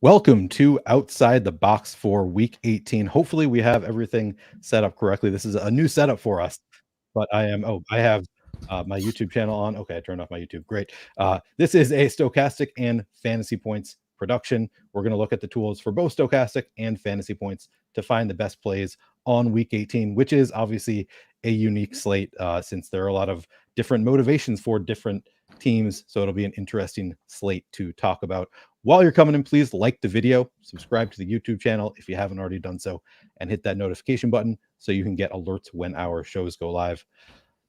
Welcome to Outside the Box for Week 18. Hopefully, we have everything set up correctly. This is a new setup for us, but I have my YouTube channel on. Okay, I turned off my YouTube. Great. This is a stochastic and fantasy points production. We're going to look at the tools for both stochastic and fantasy points to find the best plays on Week 18, which is obviously a unique slate since there are a lot of different motivations for different teams. So it'll be an interesting slate to talk about. While you're coming in, please like the video, subscribe to the YouTube channel if you haven't already done so, and hit that notification button so you can get alerts when our shows go live.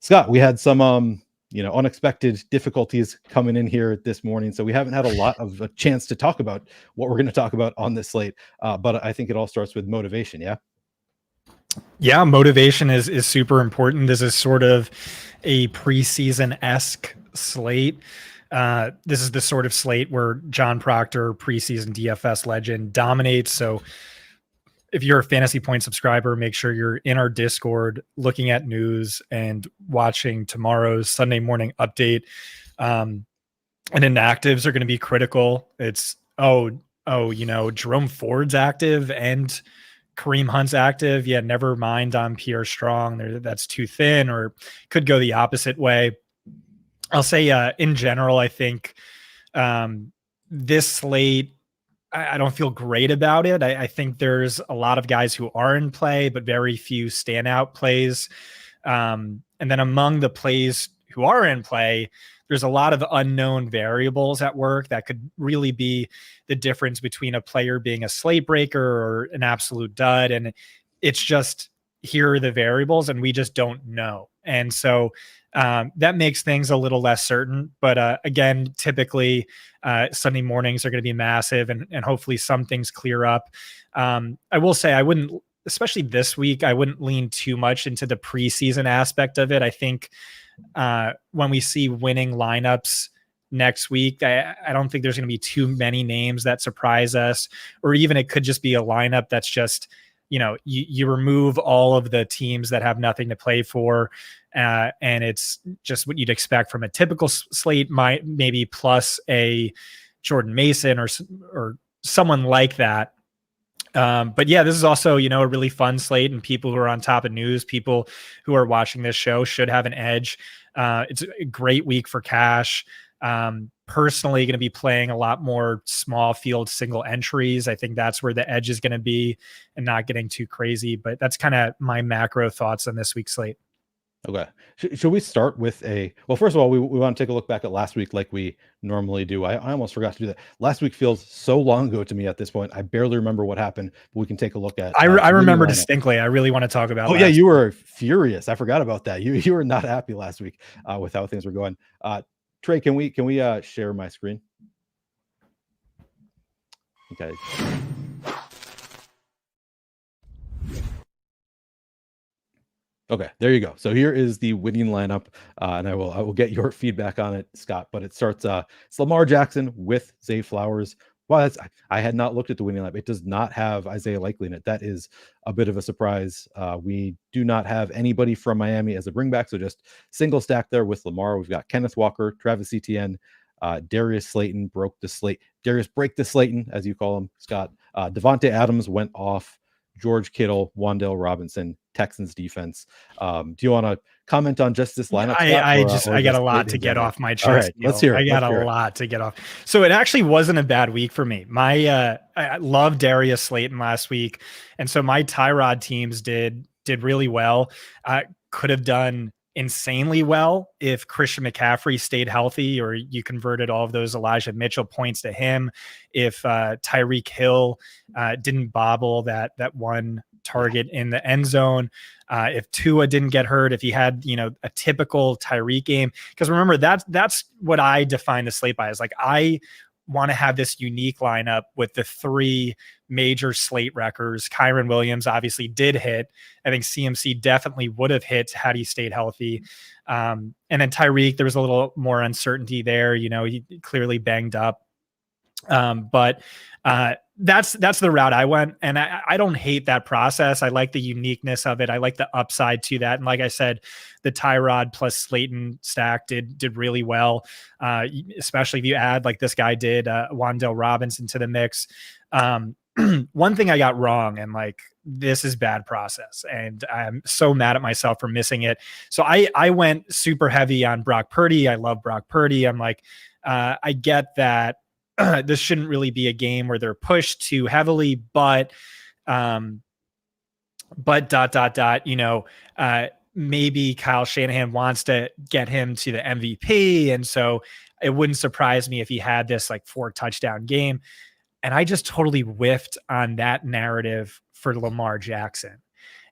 Scott, we had some unexpected difficulties coming in here this morning, so we haven't had a lot of a chance to talk about what we're going to talk about on this slate. But I think it all starts with motivation. Yeah, motivation is super important. This is sort of a preseason-esque slate. This is the sort of slate where John Proctor, preseason DFS legend, dominates. So if you're a Fantasy Point subscriber, make sure you're in our Discord looking at news and watching tomorrow's Sunday morning update. And inactives are going to be critical. It's, Jerome Ford's active and Kareem Hunt's active. Yeah, never mind on Pierre Strong. That's too thin, or could go the opposite way. I'll say in general, I think this slate, I don't feel great about it. I think there's a lot of guys who are in play, but very few standout plays. And then among the plays who are in play, there's a lot of unknown variables at work that could really be the difference between a player being a slate breaker or an absolute dud. And it's just, here are the variables and we just don't know. And so that makes things a little less certain. But again, typically Sunday mornings are going to be massive and hopefully some things clear up. I will say I wouldn't, especially this week, I wouldn't lean too much into the preseason aspect of it. I think when we see winning lineups next week, I don't think there's going to be too many names that surprise us, or even it could just be a lineup that's just, you remove all of the teams that have nothing to play for. And it's just what you'd expect from a typical slate, maybe plus a Jordan Mason or someone like that. But yeah, this is also, a really fun slate, and people who are on top of news, people who are watching this show should have an edge. It's a great week for cash. Personally going to be playing a lot more small field single entries. I think that's where the edge is going to be, and not getting too crazy, but that's kind of my macro thoughts on this week's slate. Okay. Should we start with well, first of all, we want to take a look back at last week like we normally do. I almost forgot to do that. Last week feels so long ago to me at this point. I barely remember what happened, but we can take a look at. I remember distinctly. I really want to talk about. Oh yeah, you were furious. I forgot about that. You were not happy last week with how things were going. Trey, can we share my screen? Okay. Okay, there you go. So here is the winning lineup, and I will get your feedback on it, Scott. But it starts it's Lamar Jackson with Zay Flowers. Well, I had not looked at the winning lineup. It does not have Isaiah Likely in it. That is a bit of a surprise. We do not have anybody from Miami as a bringback, so just single stack there with Lamar. We've got Kenneth Walker, Travis Etienne, Darius Slayton Darius break the Slayton, as you call him, Scott. Devontae Adams went off. George Kittle, Wan'Dale Robinson, Texans defense. Do you want to comment on just this lineup? I got a lot to get off my chest. All right, let's hear it. I got a lot to get off. So it actually wasn't a bad week for me. I love Darius Slayton last week, and so my Tyrod teams did really well. Could have done insanely well if Christian McCaffrey stayed healthy, or you converted all of those Elijah Mitchell points to him. If Tyreek Hill didn't bobble that one target in the end zone, if Tua didn't get hurt, if he had a typical Tyreek game, because remember that's what I define the slate by, is like I want to have this unique lineup with the three major slate wreckers. Kyron Williams obviously did hit. I think CMC definitely would have hit had he stayed healthy. And then Tyreek, there was a little more uncertainty there. He clearly banged up. But that's the route I went. And I don't hate that process. I like the uniqueness of it. I like the upside to that. And like I said, the Tyrod plus Slayton stack did really well. Especially if you add, like this guy did, Wan'Dale Robinson to the mix. One thing I got wrong, and like, this is bad process, and I'm so mad at myself for missing it. So I went super heavy on Brock Purdy. I love Brock Purdy. I'm like, I get that this shouldn't really be a game where they're pushed too heavily, but you know, maybe Kyle Shanahan wants to get him to the MVP. And so it wouldn't surprise me if he had this like 4 touchdown game. And I just totally whiffed on that narrative for Lamar Jackson.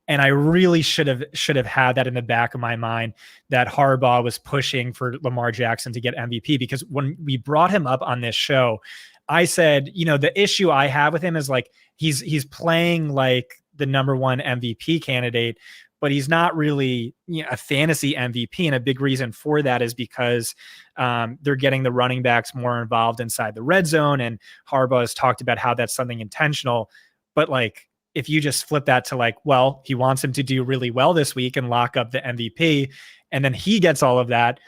And I really should have had that in the back of my mind, that Harbaugh was pushing for Lamar Jackson to get MVP, because when we brought him up on this show, I said, you know, the issue I have with him is like, he's playing like the number 1 MVP candidate, but he's not really, you know, a fantasy MVP. And a big reason for that is because they're getting the running backs more involved inside the red zone. And Harbaugh has talked about how that's something intentional. But like, if you just flip that to like, well, he wants him to do really well this week and lock up the MVP, and then he gets all of that,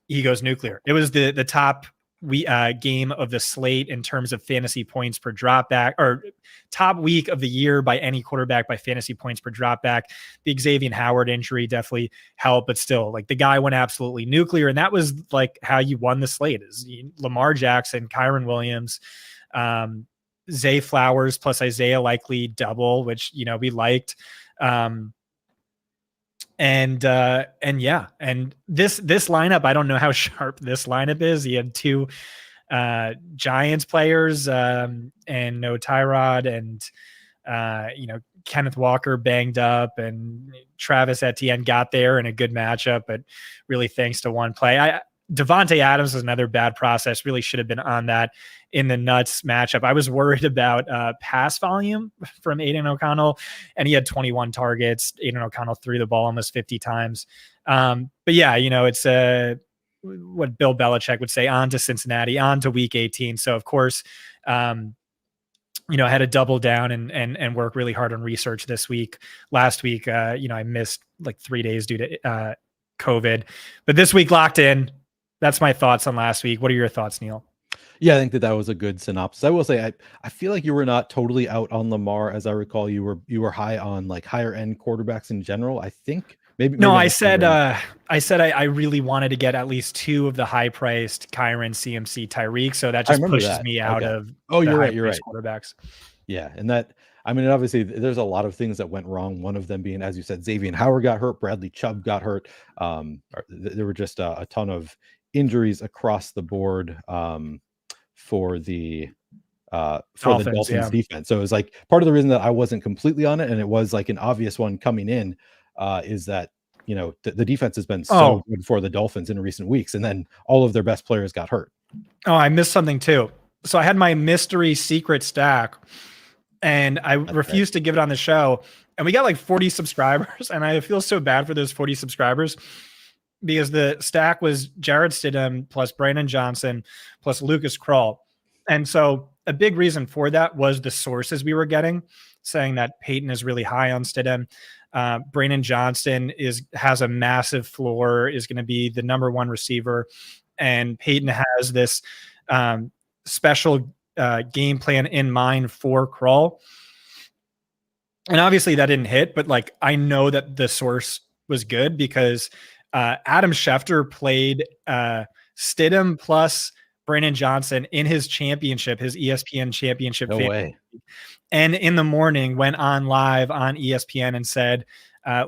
he goes nuclear. It was the top game of the slate in terms of fantasy points per dropback, or top week of the year by any quarterback by fantasy points per dropback. The Xavier Howard injury definitely helped, but still, like, the guy went absolutely nuclear, and that was like how you won the slate: is Lamar Jackson, Kyron Williams, Zay Flowers plus Isaiah Likely double, which, you know, we liked. And yeah, and this lineup, I don't know how sharp this lineup is. He had 2 Giants players, and no Tyrod, and you know, Kenneth Walker banged up, and Travis Etienne got there in a good matchup, but really thanks to one play. Devontae Adams is another bad process. Really should have been on that in the nuts matchup. I was worried about pass volume from Aiden O'Connell, and he had 21 targets. Aiden O'Connell threw the ball almost 50 times. But yeah, you know, it's what Bill Belichick would say: on to Cincinnati, on to week 18. So of course, you know, I had to double down and work really hard on research this week. Last week, you know, I missed like 3 days due to COVID, but this week locked in. That's my thoughts on last week. What are your thoughts, Neil? Yeah, I think that was a good synopsis. I will say, I feel like you were not totally out on Lamar. As I recall, you were high on like higher end quarterbacks in general. I think maybe I said I really wanted to get at least 2 of the high priced Kyron, CMC, Tyreek. So that just pushes me out of you're right quarterbacks. Yeah, and that, I mean, obviously there's a lot of things that went wrong. One of them being, as you said, Xavier Howard got hurt, Bradley Chubb got hurt. There were just a ton of injuries across the board for the Dolphins defense. So it was like part of the reason that I wasn't completely on it, and it was like an obvious one coming in, is that, you know, the defense has been so good for the Dolphins in recent weeks, and then all of their best players got hurt. Oh, I missed something too. So I had my mystery secret stack, and I refused to give it on the show, and we got like 40 subscribers, and I feel so bad for those 40 subscribers, because the stack was Jarrett Stidham plus Brandon Johnson plus Lucas Krull. And so a big reason for that was the sources we were getting saying that Peyton is really high on Stidham. Brandon Johnson has a massive floor, is going to be the number 1 receiver. And Peyton has this special game plan in mind for Krull. And obviously that didn't hit, but like, I know that the source was good, because Adam Schefter played Stidham plus Brandon Johnson in his championship, his ESPN championship. No way. And in the morning went on live on ESPN and said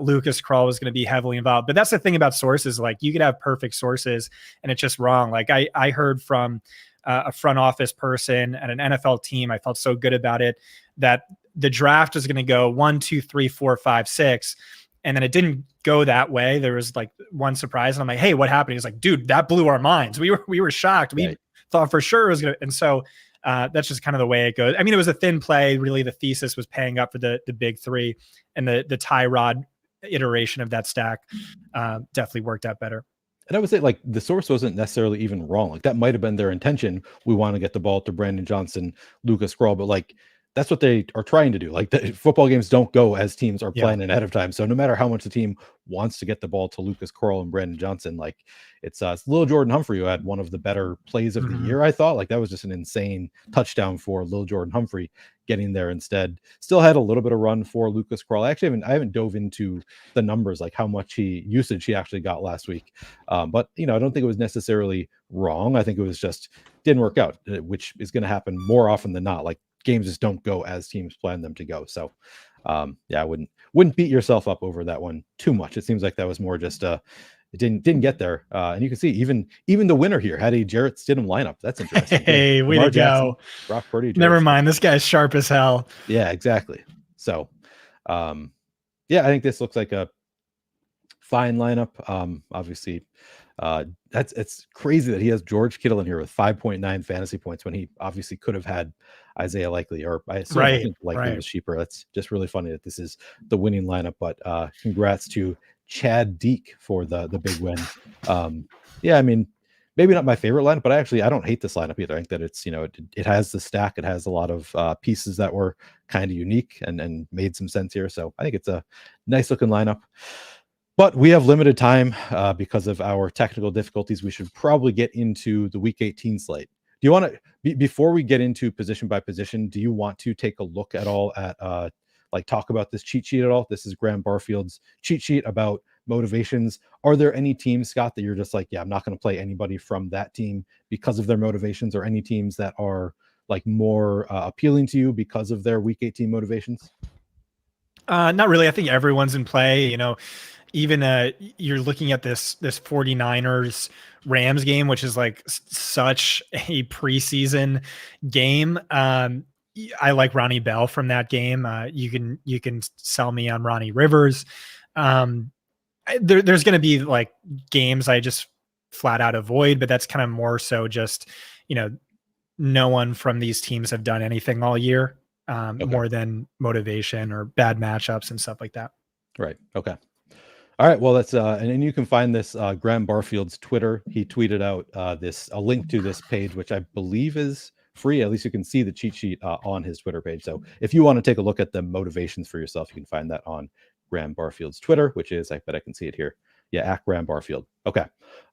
Lucas Krull was going to be heavily involved. But that's the thing about sources. Like, you could have perfect sources and it's just wrong. Like I heard from a front office person at an NFL team, I felt so good about it, that the draft is going to go 1, 2, 3, 4, 5, 6. And then it didn't go that way. There was like one surprise, and I'm like, "Hey, what happened?" He's like, "Dude, that blew our minds. We were shocked. We thought for sure it was gonna." And so that's just kind of the way it goes. I mean, it was a thin play. Really, the thesis was paying up for the big 3, and the Tyrod iteration of that stack definitely worked out better. And I would say like the source wasn't necessarily even wrong. Like that might have been their intention. We want to get the ball to Brandon Johnson, Lucas Krull, but like that's what they are trying to do. Like the football games don't go as teams are Yeah. planning ahead of time. So no matter how much the team wants to get the ball to Lucas Krull and Brandon Johnson, like it's little Jordan Humphrey who had one of the better plays of the year. I thought like that was just an insane touchdown for little Jordan Humphrey getting there instead. Still had a little bit of run for Lucas Krull. I haven't dove into the numbers, like how much usage he actually got last week. But I don't think it was necessarily wrong. I think it was just didn't work out, which is going to happen more often than not. Like games just don't go as teams plan them to go. So yeah, I wouldn't beat yourself up over that one too much. It seems like that was more just it didn't get there. And you can see even the winner here had a Jarrett Stidham lineup. That's interesting. Hey, way to go. Brock Purdy. Never mind. This guy's sharp as hell. Yeah, exactly. So yeah, I think this looks like a fine lineup. Obviously, it's crazy that he has George Kittle in here with 5.9 fantasy points when he obviously could have had Isaiah Likely, or I think Likely was cheaper. That's just really funny that this is the winning lineup. But congrats to Chad Deek for the big win. Yeah, I mean, maybe not my favorite lineup, but I don't hate this lineup either. I think that it's it has the stack. It has a lot of pieces that were kind of unique and made some sense here. So I think it's a nice looking lineup. But we have limited time because of our technical difficulties. We should probably get into the Week 18 slate. Do you want to, before we get into position by position, do you want to take a look at all at, talk about this cheat sheet at all? This is Graham Barfield's cheat sheet about motivations. Are there any teams, Scott, that you're just like, yeah, I'm not going to play anybody from that team because of their motivations, or any teams that are like more appealing to you because of their Week 18 motivations? Not really. I think everyone's in play, even you're looking at this 49ers Rams game, which is like such a preseason game. I like Ronnie Bell from that game. You can sell me on Ronnie Rivers. There's going to be like games I just flat out avoid, but that's kind of more so just, no one from these teams have done anything all year, more than motivation or bad matchups and stuff like that. Right. Okay. All right. Well, that's and you can find this Graham Barfield's Twitter. He tweeted out a link to this page, which I believe is free. At least you can see the cheat sheet on his Twitter page. So if you want to take a look at the motivations for yourself, you can find that on Graham Barfield's Twitter, which is, I bet I can see it here. Yeah, at Graham Barfield. Okay.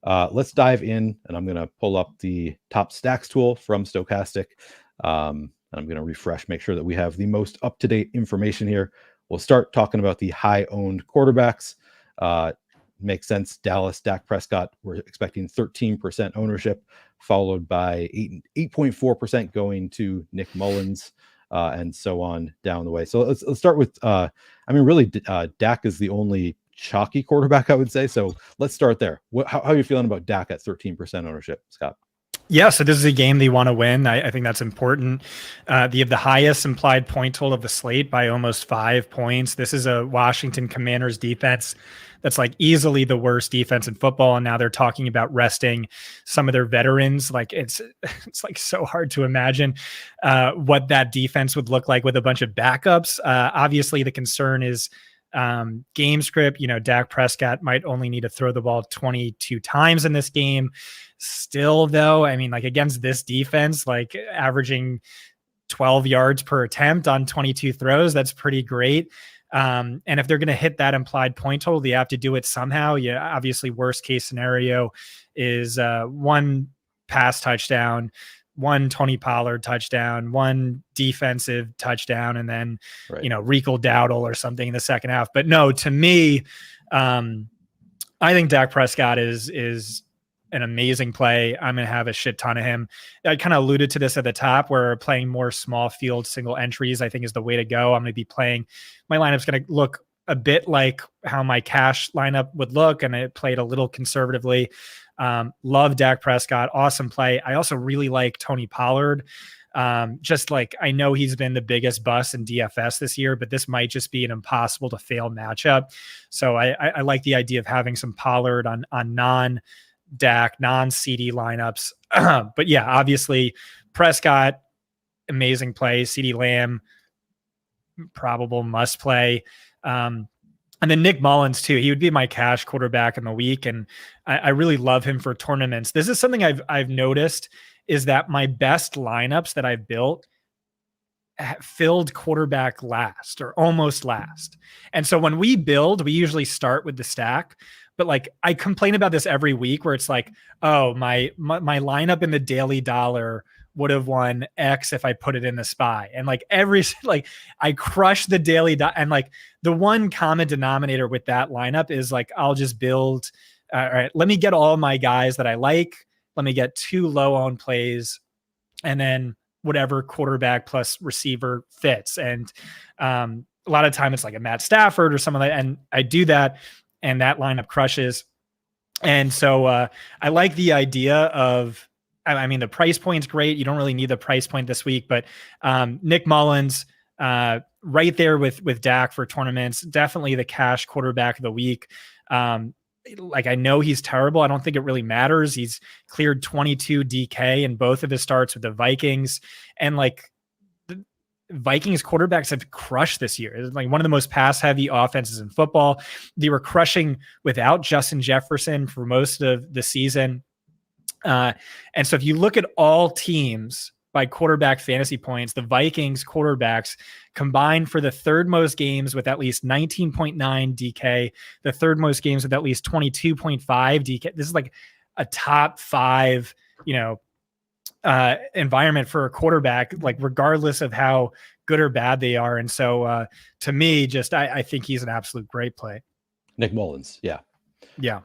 Let's dive in, and I'm going to pull up the top stacks tool from Stochastic. And I'm going to refresh, make sure that we have the most up-to-date information here. We'll start talking about the high-owned quarterbacks. Makes sense. Dallas, Dak Prescott, we're expecting 13% ownership, followed by 8.4% going to Nick Mullins, and so on down the way. So let's start with, Dak is the only chalky quarterback, I would say. So let's start there. How are you feeling about Dak at 13% ownership, Scott? Yeah, so this is a game they want to win. I think that's important. They have the highest implied point total of the slate by almost 5 points. This is a Washington Commanders defense that's like easily the worst defense in football. And now they're talking about resting some of their veterans. Like it's like so hard to imagine what that defense would look like with a bunch of backups. Obviously, the concern is game script. Dak Prescott might only need to throw the ball 22 times in this game. Still, though, against this defense, like averaging 12 yards per attempt on 22 throws, that's pretty great. And if they're going to hit that implied point total, they have to do it somehow. Yeah, obviously, worst case scenario is one pass touchdown, one Tony Pollard touchdown, one defensive touchdown, and then, Rico Dowdle or something in the second half. But no, to me, I think Dak Prescott is an amazing play. I'm going to have a shit ton of him. I kind of alluded to this at the top, where playing more small field single entries, I think, is the way to go. I'm going to be playing, my lineup's going to look a bit like how my cash lineup would look, and it played a little conservatively. Love Dak Prescott. Awesome play. I also really like Tony Pollard. Just like, I know he's been the biggest bust in DFS this year, but this might just be an impossible to fail matchup. So I like the idea of having some Pollard on non-Dak, non-CD lineups. But yeah, obviously Prescott, amazing play. CeeDee Lamb, probable must play. And then Nick Mullins too. He would be my cash quarterback in the week, and I really love him for tournaments. This is something I've noticed, is that my best lineups that I've built filled quarterback last or almost last. And so when we build, we usually start with the stack. But like I complain about this every week, where it's like, oh, my lineup in the Daily Dollar would have won X if I put it in the SPY. And like I crush the Daily and like the one common denominator with that lineup is like, I'll just build. All right, let me get all my guys that I like. Let me get 2 low owned plays, and then whatever quarterback plus receiver fits. And a lot of time it's like a Matt Stafford or something like that. And I do that, and that lineup crushes. And so I like the idea of, I mean, the price point's great. You don't really need the price point this week, but Nick Mullins right there with Dak for tournaments, definitely the cash quarterback of the week. Like I know he's terrible. I don't think it really matters. He's cleared 22 DK in both of his starts with the Vikings, and like the Vikings quarterbacks have crushed this year. It's like one of the most pass heavy offenses in football. They were crushing without Justin Jefferson for most of the season. And so if you look at all teams by quarterback fantasy points, the Vikings quarterbacks combined for the third most games with at least 19.9 DK, the third most games with at least 22.5 DK. This is like a top 5, environment for a quarterback, like regardless of how good or bad they are. And so to me, I think he's an absolute great play. Nick Mullins. Yeah. Yeah.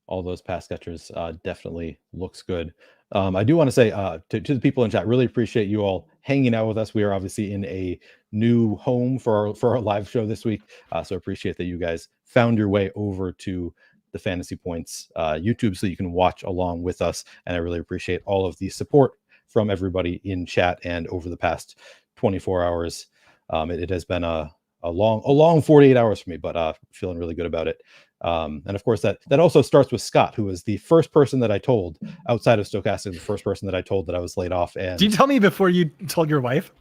All those pass catchers definitely looks good. I do want to say to the people in chat, really appreciate you all hanging out with us. We are obviously in a new home for our live show this week. So appreciate that you guys found your way over to the Fantasy Points YouTube so you can watch along with us. And I really appreciate all of the support from everybody in chat and over the past 24 hours. It has been a long 48 hours for me, but feeling really good about it. And of course that also starts with Scott, who was the first person that I told outside of Stochastic, the first person that I told that I was laid off. And did you tell me before you told your wife?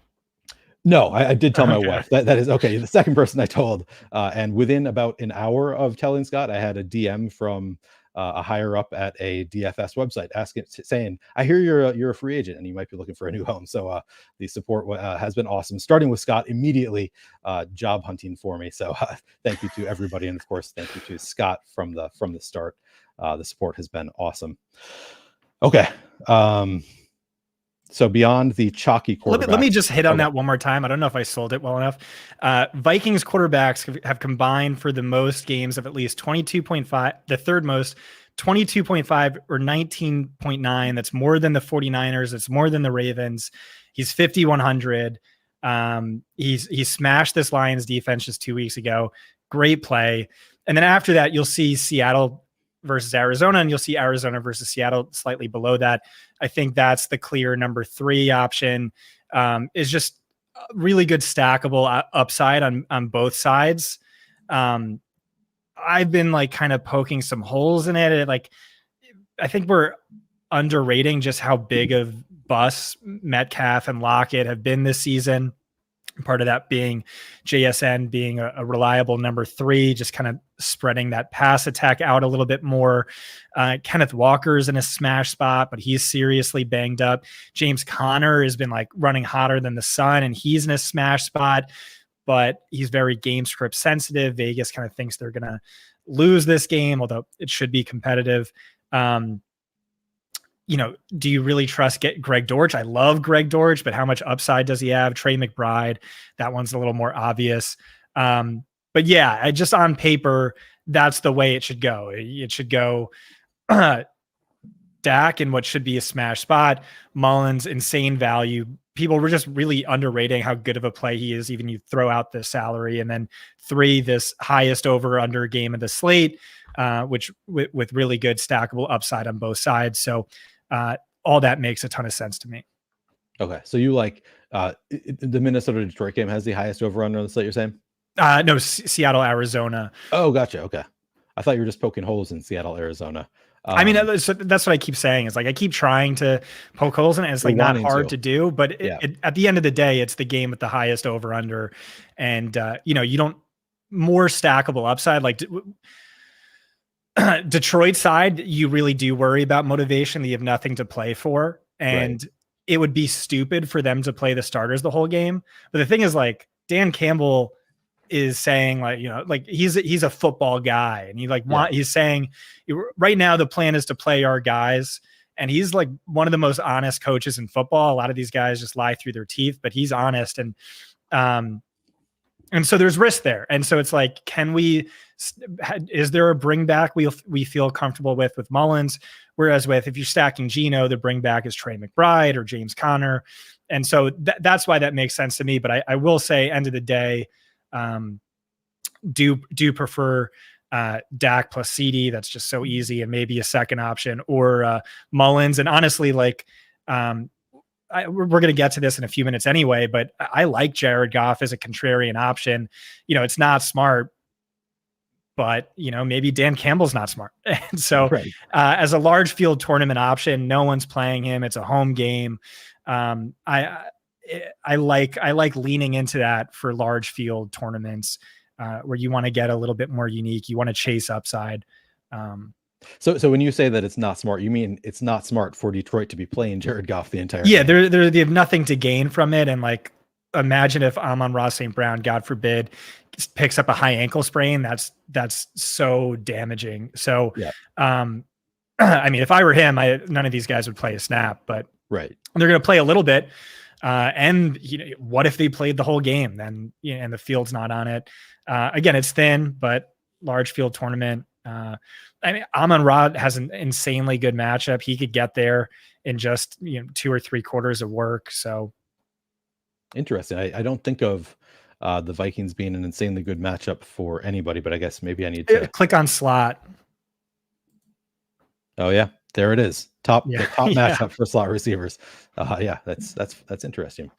No, I did tell my wife. That is okay. The second person I told, and within about an hour of telling Scott, I had a DM from a higher up at a DFS website saying, "I hear you're a free agent and you might be looking for a new home." So the support has been awesome. Starting with Scott immediately, job hunting for me. So thank you to everybody, and of course thank you to Scott from the start. The support has been awesome. Okay. So beyond the chalky quarterback, let me just hit on that one more time. I don't know if I sold it well enough. Vikings quarterbacks have combined for the most games of at least 22.5, the third most, 22.5 or 19.9. That's more than the 49ers. It's more than the Ravens. He's 5,100. He smashed this Lions defense just 2 weeks ago. Great play. And then after that, you'll see Seattle versus Arizona, and you'll see Arizona versus Seattle slightly below that. I think that's the clear number 3 option. Is just really good stackable upside on both sides. I've been like kind of poking some holes in it. Like, I think we're underrating just how big of busts Metcalf and Lockett have been this season. Part of that being JSN being a reliable number 3, just kind of spreading that pass attack out a little bit more. Kenneth Walker's in a smash spot, but he's seriously banged up. James Conner has been like running hotter than the sun, and he's in a smash spot, but he's very game script sensitive. Vegas kind of thinks they're going to lose this game, although it should be competitive. Do you really trust Greg Dortch? I love Greg Dortch, but how much upside does he have? Trey McBride, that one's a little more obvious. But yeah, I just on paper, that's the way it should go. It should go Dak in what should be a smash spot. Mullins, insane value. People were just really underrating how good of a play he is. Even you throw out the salary, and then 3, this highest over under game of the slate, which with really good stackable upside on both sides. So all that makes a ton of sense to me. Okay. So you like the Minnesota Detroit game has the highest over under on the slate, you're saying? No, Seattle, Arizona. Oh, gotcha. Okay. I thought you were just poking holes in Seattle, Arizona. I mean, that's what I keep saying. Is like I keep trying to poke holes in it. It's like not hard to do, but at the end of the day, it's the game with the highest over under, and you don't more stackable upside. Like Detroit side, you really do worry about motivation. You have nothing to play for, and it would be stupid for them to play the starters the whole game. But the thing is, like, Dan Campbell is saying, like, you know, like he's a football guy, and he's saying right now the plan is to play our guys, and he's like one of the most honest coaches in football. A lot of these guys just lie through their teeth, but he's honest, and so there's risk there. And so it's like, is there a bring back we feel comfortable with Mullins? Whereas if you're stacking Geno, the bring back is Trey McBride or James Conner. And so that's why that makes sense to me. But I will say, end of the day, do prefer Dak plus CD. That's just so easy, and maybe a second option, or Mullins. And honestly, like, we're going to get to this in a few minutes anyway, but I like Jared Goff as a contrarian option. You know, it's not smart, but, you know, maybe Dan Campbell's not smart. And so as a large field tournament option, no one's playing him. It's a home game. I like leaning into that for large field tournaments where you want to get a little bit more unique. You want to chase upside. So when you say that it's not smart, you mean it's not smart for Detroit to be playing Jared Goff the entire game? They have nothing to gain from it. And like, imagine if Amon-Ra St. Brown, God forbid, picks up a high ankle sprain. That's so damaging. So, I mean, if I were him, none of these guys would play a snap, but they're going to play a little bit. And you know, what if they played the whole game then, you know, and the field's not on it? Again, it's thin, but large field tournament. I mean, Amon-Ra has an insanely good matchup. He could get there in just, you know, 2 or 3 quarters of work. So interesting. I don't think of the Vikings being an insanely good matchup for anybody, but I guess maybe I need to click on slot. Oh yeah, there it is. The top matchup for slot receivers. Yeah, that's interesting.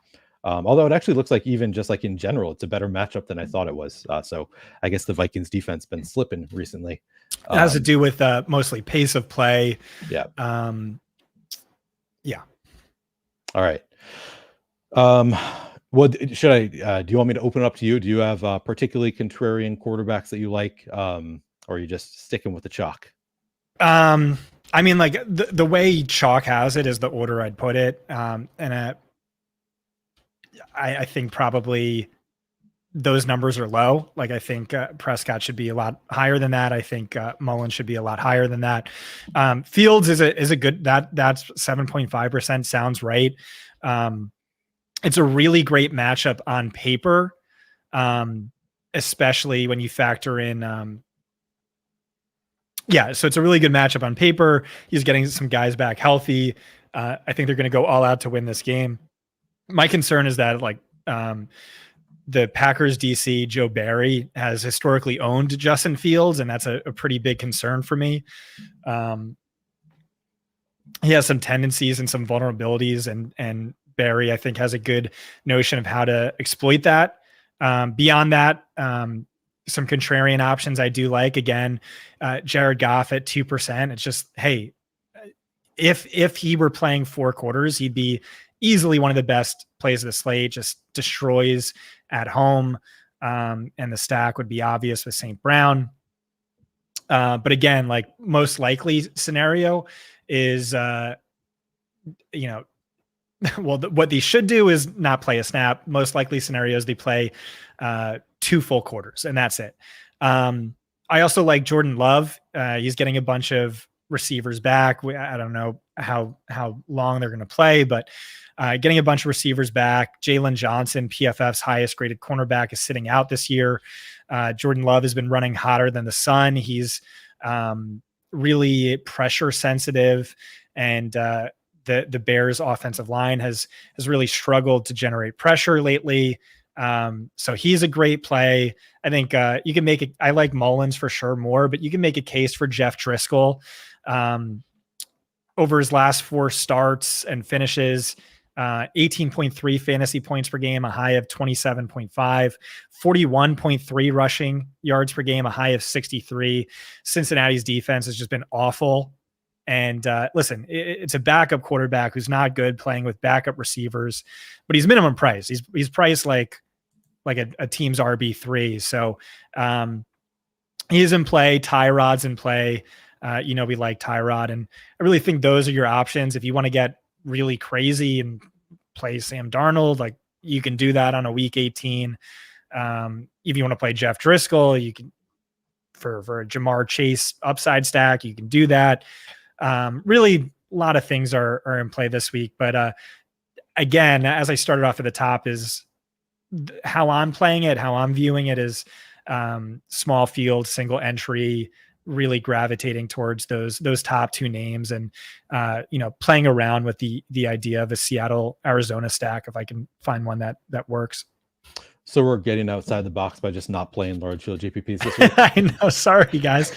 Although it actually looks like, even just like in general, it's a better matchup than I thought it was. So I guess the Vikings defense been slipping recently. It has to do with mostly pace of play. Yeah. Yeah. All right. Well, should I? Do you want me to open it up to you? Do you have particularly contrarian quarterbacks that you like, or are you just sticking with the chalk? I mean, like the way chalk has it is the order I'd put it. And I think probably those numbers are low. Like, I think Prescott should be a lot higher than that. I think Mullins should be a lot higher than that. Fields is a good, that's 7.5% sounds right. It's a really great matchup on paper, especially when you factor in, so it's a really good matchup on paper. He's getting some guys back healthy. I think they're going to go all out to win this game. My concern is that, like, the Packers DC, Joe Barry, has historically owned Justin Fields, and that's a pretty big concern for me. He has some tendencies and some vulnerabilities, and Barry, I think, has a good notion of how to exploit that. Beyond that, some contrarian options I do like. Again, Jared Goff at 2%. It's just, hey, if he were playing 4 quarters, he'd be easily one of the best plays of the slate. Just destroys at home, and the stack would be obvious with St. Brown. But again, like, most likely scenario is, what they should do is not play a snap. Most likely scenarios, they play 2 full quarters, and that's it. I also like Jordan Love. He's getting a bunch of receivers back. I don't know how long they're going to play, but getting a bunch of receivers back. Jalen Johnson, PFF's highest graded cornerback, is sitting out this year. Jordan Love has been running hotter than the sun. He's really pressure sensitive, and the Bears offensive line has really struggled to generate pressure lately. So he's a great play. I think you can make it. I like Mullins for sure more, but you can make a case for Jeff Driscoll. Over his last 4 starts and finishes, 18.3 fantasy points per game, a high of 27.5, 41.3 rushing yards per game, a high of 63. Cincinnati's defense has just been awful. And listen, it's a backup quarterback who's not good, playing with backup receivers, but he's minimum price. He's priced like like a team's RB3. So he's in play. Tyrod's in play. We like Tyrod, and I really think those are your options if you want to get really crazy and play Sam Darnold. Like you can do that on a week 18. If you want to play Jeff Driscoll, you can for a Jamar Chase upside stack, you can do that. Really, a lot of things are in play this week. But again, as I started off at the top, is how I'm playing it, how I'm viewing it is small field, single entry, really gravitating towards those top two names, and playing around with the idea of a Seattle Arizona stack if I can find one that works. So we're getting outside the box by just not playing large field GPPs this week. I know, sorry guys.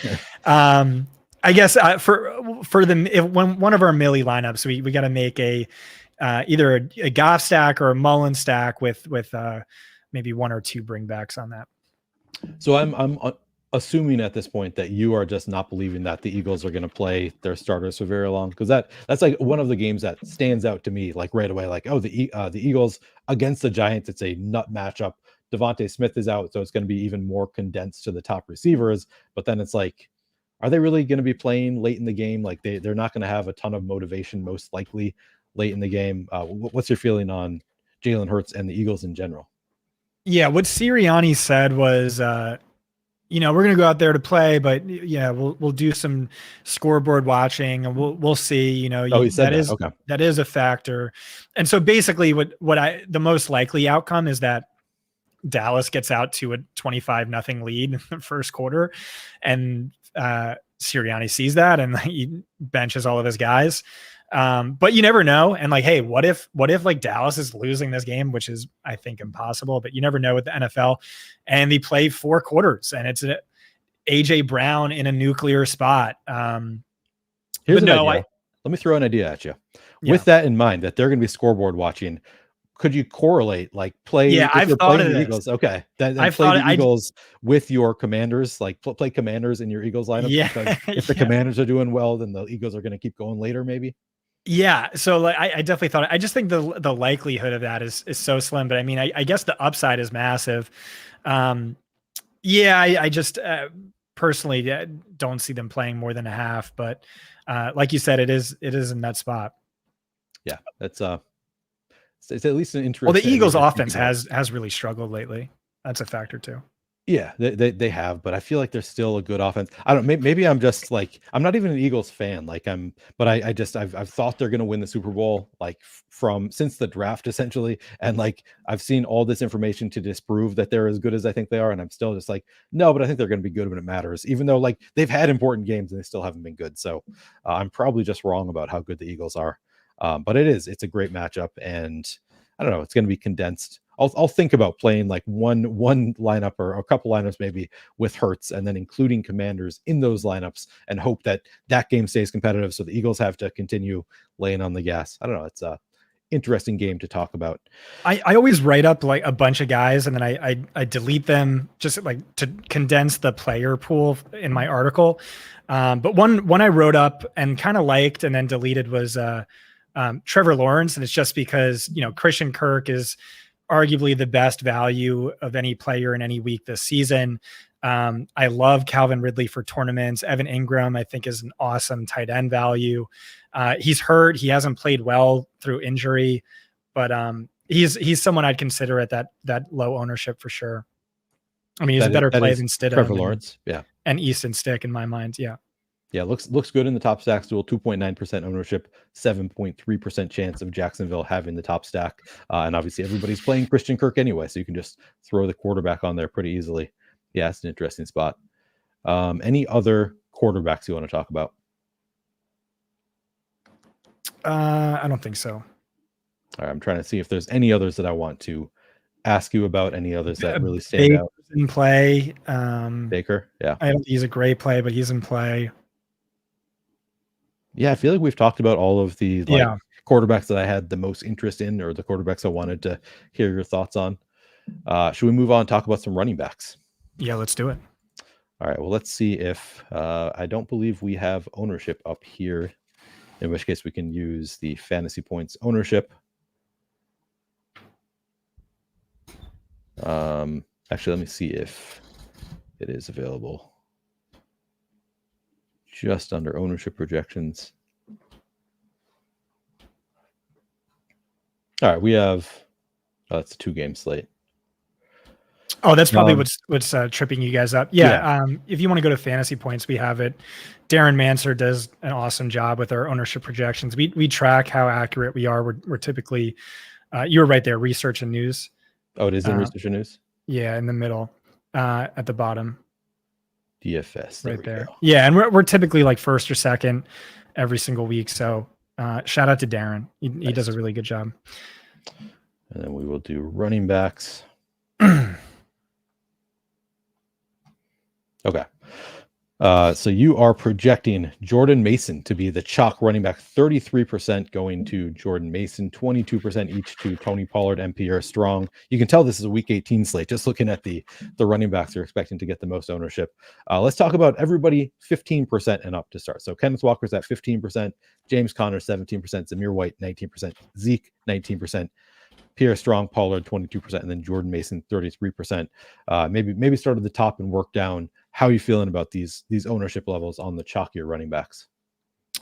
I guess for when one of our Millie lineups, we got to make either a Goff stack or a Mullen stack with maybe one or two bringbacks on that. So I'm assuming at this point that you are just not believing that the Eagles are going to play their starters for very long, because that's like one of the games that stands out to me like right away. Like, oh, the Eagles against the Giants, it's a nut matchup. Devontae Smith is out, so it's going to be even more condensed to the top receivers. But then it's like, are they really going to be playing late in the game? Like they're not going to have a ton of motivation, most likely late in the game. What's your feeling on Jalen Hurts and the Eagles in general? Yeah, what Sirianni said was, we're going to go out there to play, but yeah, we'll do some scoreboard watching, and we'll see. He said that. Okay. That is a factor. And so basically, the most likely outcome is that Dallas gets out to a 25-0 lead in the first quarter, and Sirianni sees that and he benches all of his guys. But you never know. And like, hey, what if like Dallas is losing this game, which is, I think, impossible, but you never know with the NFL, and they play 4 quarters and it's AJ Brown in a nuclear spot. Here's an idea. Let me throw an idea at you. Yeah. With that in mind, that they're going to be scoreboard watching, could you correlate, like play? Yeah, I've thought of the Eagles. Okay, then play the Eagles with your Commanders. Like play Commanders in your Eagles lineup. Yeah, because if the Commanders are doing well, then the Eagles are going to keep going later, maybe. Yeah, so like I definitely thought. I just think the likelihood of that is so slim. But I mean, I guess the upside is massive. I just personally don't see them playing more than a half. But like you said, it is in that spot. Yeah, that's it's at least an interesting. Well, the Eagles' offense has really struggled lately. That's a factor too. Yeah, they have, but I feel like they're still a good offense. I don't. Maybe I'm just like, I'm not even an Eagles fan. Like I've thought they're going to win the Super Bowl like since the draft essentially, and like I've seen all this information to disprove that they're as good as I think they are, and I'm still just like, no, but I think they're going to be good when it matters. Even though like they've had important games and they still haven't been good. So I'm probably just wrong about how good the Eagles are. But it's a great matchup, and I don't know, it's going to be condensed. I'll think about playing like one lineup or a couple lineups maybe with Hurts, and then including Commanders in those lineups, and hope that game stays competitive so the Eagles have to continue laying on the gas. I don't know. It's a interesting game to talk about. I always write up like a bunch of guys and then I delete them just like to condense the player pool in my article. But one I wrote up and kind of liked and then deleted was Trevor Lawrence. And it's just because, Christian Kirk is arguably the best value of any player in any week this season. I love Calvin Ridley for tournaments. Evan Ingram, I think, is an awesome tight end value. He's hurt. He hasn't played well through injury, but he's someone I'd consider at that low ownership for sure. I mean, he's a better play than Stidham. Trevor Lawrence, yeah, and Easton Stick in my mind, yeah. Yeah, looks good in the top stacks duel. 2.9% ownership, 7.3% chance of Jacksonville having the top stack. And obviously everybody's playing Christian Kirk anyway, so you can just throw the quarterback on there pretty easily. Yeah, it's an interesting spot. Any other quarterbacks you want to talk about? I don't think so. All right, I'm trying to see if there's any others that I want to ask you about. Any others that really stand out? In play. Baker, yeah. I don't think he's a great play, but he's in play. Yeah, I feel like we've talked about all of the quarterbacks that I had the most interest in, or the quarterbacks I wanted to hear your thoughts on. Should we move on and talk about some running backs? Yeah, let's do it. All right, well, let's see if I don't believe we have ownership up here, in which case we can use the fantasy points ownership. Actually, let me see if it is available. Just under ownership projections. All right, we have. It's a 2-game slate. Oh, that's probably what's tripping you guys up. Yeah. If you want to go to fantasy points, we have it. Darren Manser does an awesome job with our ownership projections. We track how accurate we are. We're typically, you were right there, research and news. Oh, it is in research and news? Yeah, in the middle, at the bottom. DFS. Right there. Go. Yeah, and we're typically like first or second every single week. So shout out to Darren. He does a really good job. And then we will do running backs. Okay. So you are projecting Jordan Mason to be the chalk running back, 33% going to Jordan Mason, 22% each to Tony Pollard and Pierre Strong. You can tell this is a week 18 slate, just looking at the running backs you're expecting to get the most ownership. Let's talk about everybody 15% and up to start. So Kenneth Walker's at 15%, James Conner 17%, Zamir White 19%, Zeke 19%, Pierre Strong, Pollard 22%, and then Jordan Mason 33%. Maybe start at the top and work down. How are you feeling about these ownership levels on the chalkier running backs?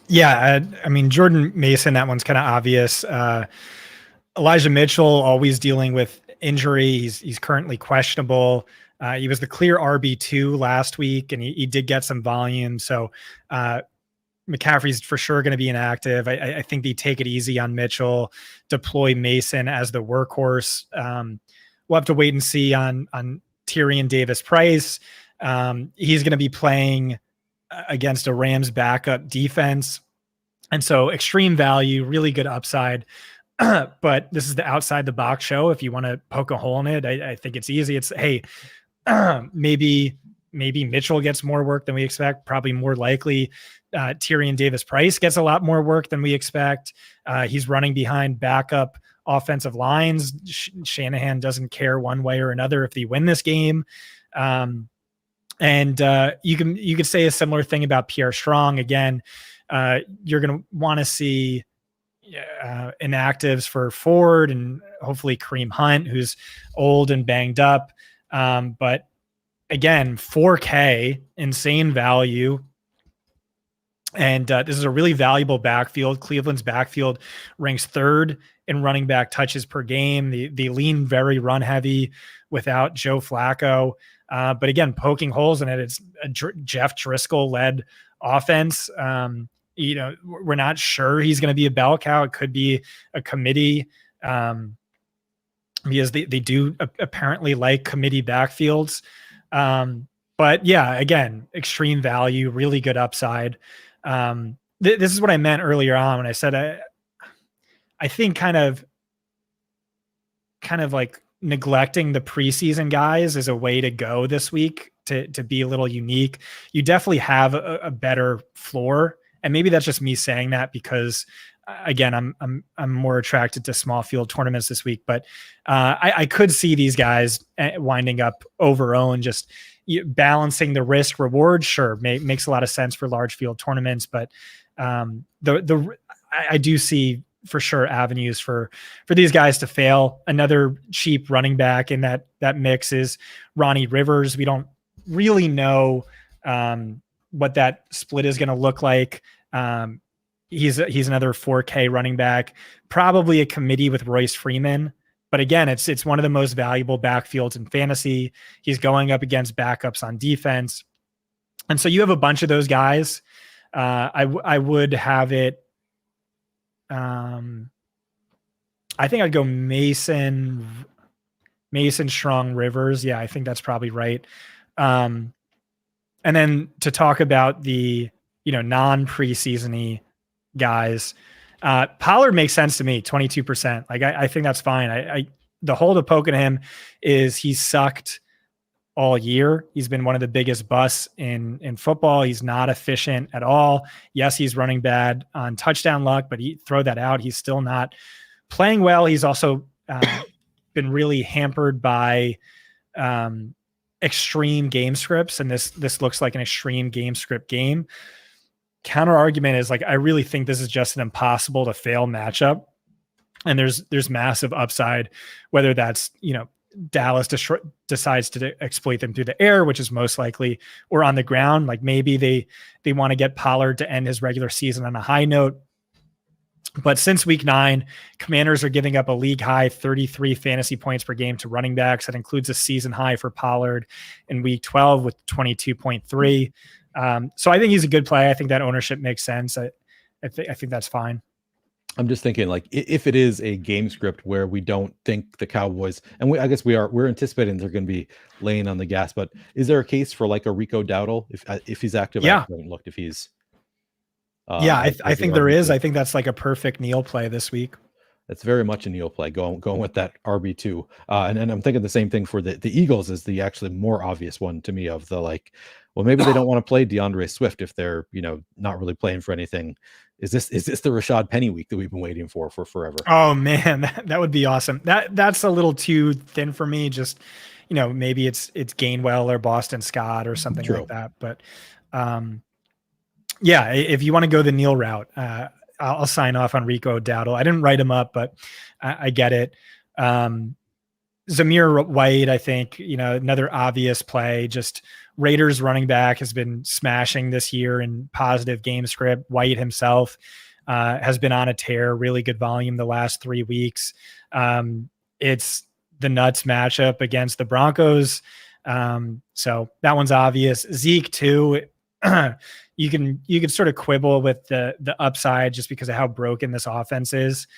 Yeah, I mean, Jordan Mason, that one's kind of obvious. Elijah Mitchell always dealing with injury. He's currently questionable. He was the clear RB2 last week, and he did get some volume. So McCaffrey's for sure going to be inactive. I think they take it easy on Mitchell, deploy Mason as the workhorse. We'll have to wait and see on Tyrion Davis-Price. He's going to be playing against a Rams backup defense. And so extreme value, really good upside. But this is the outside the box show. If you want to poke a hole in it, I think it's easy. It's, hey, maybe Mitchell gets more work than we expect. Probably more likely Tyrion Davis-Price gets a lot more work than we expect. He's running behind backup offensive lines. Shanahan doesn't care one way or another if they win this game. And you could say a similar thing about Pierre Strong. Again, you're going to want to see inactives for Ford and hopefully Kareem Hunt, who's old and banged up. But again, 4K, insane value. And this is a really valuable backfield. Cleveland's backfield ranks third in running back touches per game. They lean very run heavy without Joe Flacco. But again, poking holes in it. It's a Jeff Driscoll led offense. We're not sure he's going to be a bell cow. It could be a committee because they do apparently like committee backfields. But yeah, again, extreme value, really good upside. This is what I meant earlier on when I said I think kind of like neglecting the preseason guys is a way to go this week to be a little unique. You definitely have a better floor, and maybe that's just me saying that because again, I'm more attracted to small field tournaments this week, but I could see these guys winding up over-owned, just balancing the risk reward. Sure, makes a lot of sense for large field tournaments, but I do see for sure avenues for these guys to fail. Another cheap running back in that mix is Ronnie Rivers. We don't really know what that split is going to look like. He's another 4K running back, probably a committee with Royce Freeman. But again, it's one of the most valuable backfields in fantasy. He's going up against backups on defense. And so you have a bunch of those guys. I would have it. I think I'd go Mason, Strong, Rivers. Yeah, I think that's probably right. And then to talk about the, non-preseason-y guys, Pollard makes sense to me, 22%. Like I think that's fine. The hole to poke at him is he's sucked all year. He's been one of the biggest busts in football. He's not efficient at all. Yes, he's running bad on touchdown luck, but throw that out. He's still not playing well. He's also been really hampered by extreme game scripts, and this looks like an extreme game script game. Counter argument is like, I really think this is just an impossible to fail matchup. And there's massive upside, whether that's, Dallas decides to exploit them through the air, which is most likely, or on the ground. Like maybe they want to get Pollard to end his regular season on a high note. But since week 9, Commanders are giving up a league high 33 fantasy points per game to running backs. That includes a season high for Pollard in week 12 with 22.3. So I think he's a good play. I think that ownership makes sense. I think that's fine. I'm just thinking, like, if it is a game script where we don't think the Cowboys, and I guess we're anticipating they're going to be laying on the gas, but is there a case for like a Rico Dowdle if he's active? Yeah. I haven't looked if he's. I think there is. I think that's like a perfect Neil play this week. That's very much a Neil play, going with that RB2. And I'm thinking the same thing for the Eagles is the actually more obvious one to me of the like, well, maybe they don't want to play DeAndre Swift if they're, not really playing for anything. Is this the Rashad Penny week that we've been waiting for forever? Oh man, that would be awesome. That's a little too thin for me. Just, maybe it's Gainwell or Boston Scott or something like that. But yeah, if you want to go the Neil route, I'll sign off on Rico Dowdle. I didn't write him up, but I get it. Zamir White, I think, another obvious play. Just Raiders running back has been smashing this year in positive game script. White himself has been on a tear, really good volume the last 3 weeks. It's the nuts matchup against the Broncos. So that one's obvious. Zeke too. You can sort of quibble with the upside just because of how broken this offense is,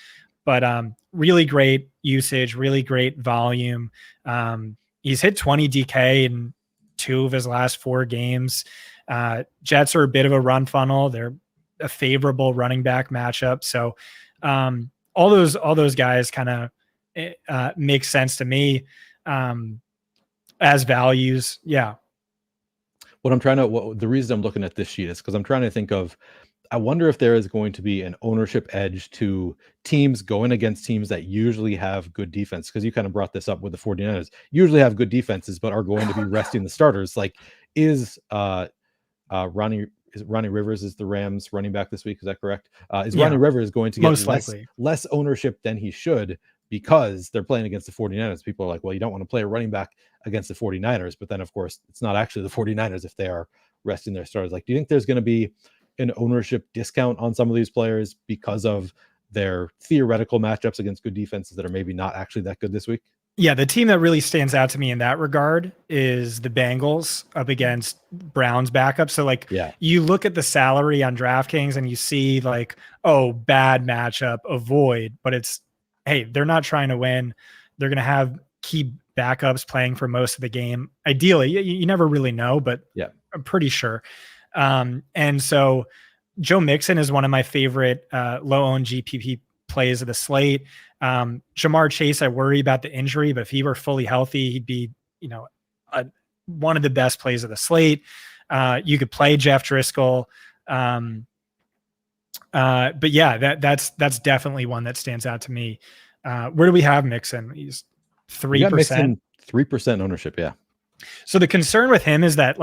but really great usage, really great volume. He's hit 20 DK in 2 of his last 4 games. Jets are a bit of a run funnel. They're a favorable running back matchup. So all those guys kind of make sense to me as values. Yeah. The reason I'm looking at this sheet is because I'm trying to think of, I wonder if there is going to be an ownership edge to teams going against teams that usually have good defense. Because you kind of brought this up with the 49ers, usually have good defenses, but are going to be resting the starters. Like, is Ronnie Rivers is the Rams running back this week? Is that correct? Ronnie Rivers going to get less ownership than he should because they're playing against the 49ers? People are like, well, you don't want to play a running back against the 49ers, but then of course it's not actually the 49ers if they are resting their starters. Like, do you think there's going to be an ownership discount on some of these players because of their theoretical matchups against good defenses that are maybe not actually that good this week? Yeah, the team that really stands out to me in that regard is the Bengals up against Browns backup. So you look at the salary on DraftKings and you see like, oh, bad matchup, avoid, but it's, hey, they're not trying to win. They're going to have key backups playing for most of the game. Ideally, you never really know, but yeah, I'm pretty sure. And so Joe Mixon is one of my favorite low-owned GPP plays of the slate. Jamar Chase, I worry about the injury, but if he were fully healthy, he'd be, one of the best plays of the slate. You could play Jeff Driscoll. But yeah, that's definitely one that stands out to me. Where do we have Mixon? He's 3%. 3% ownership. Yeah. So the concern with him is that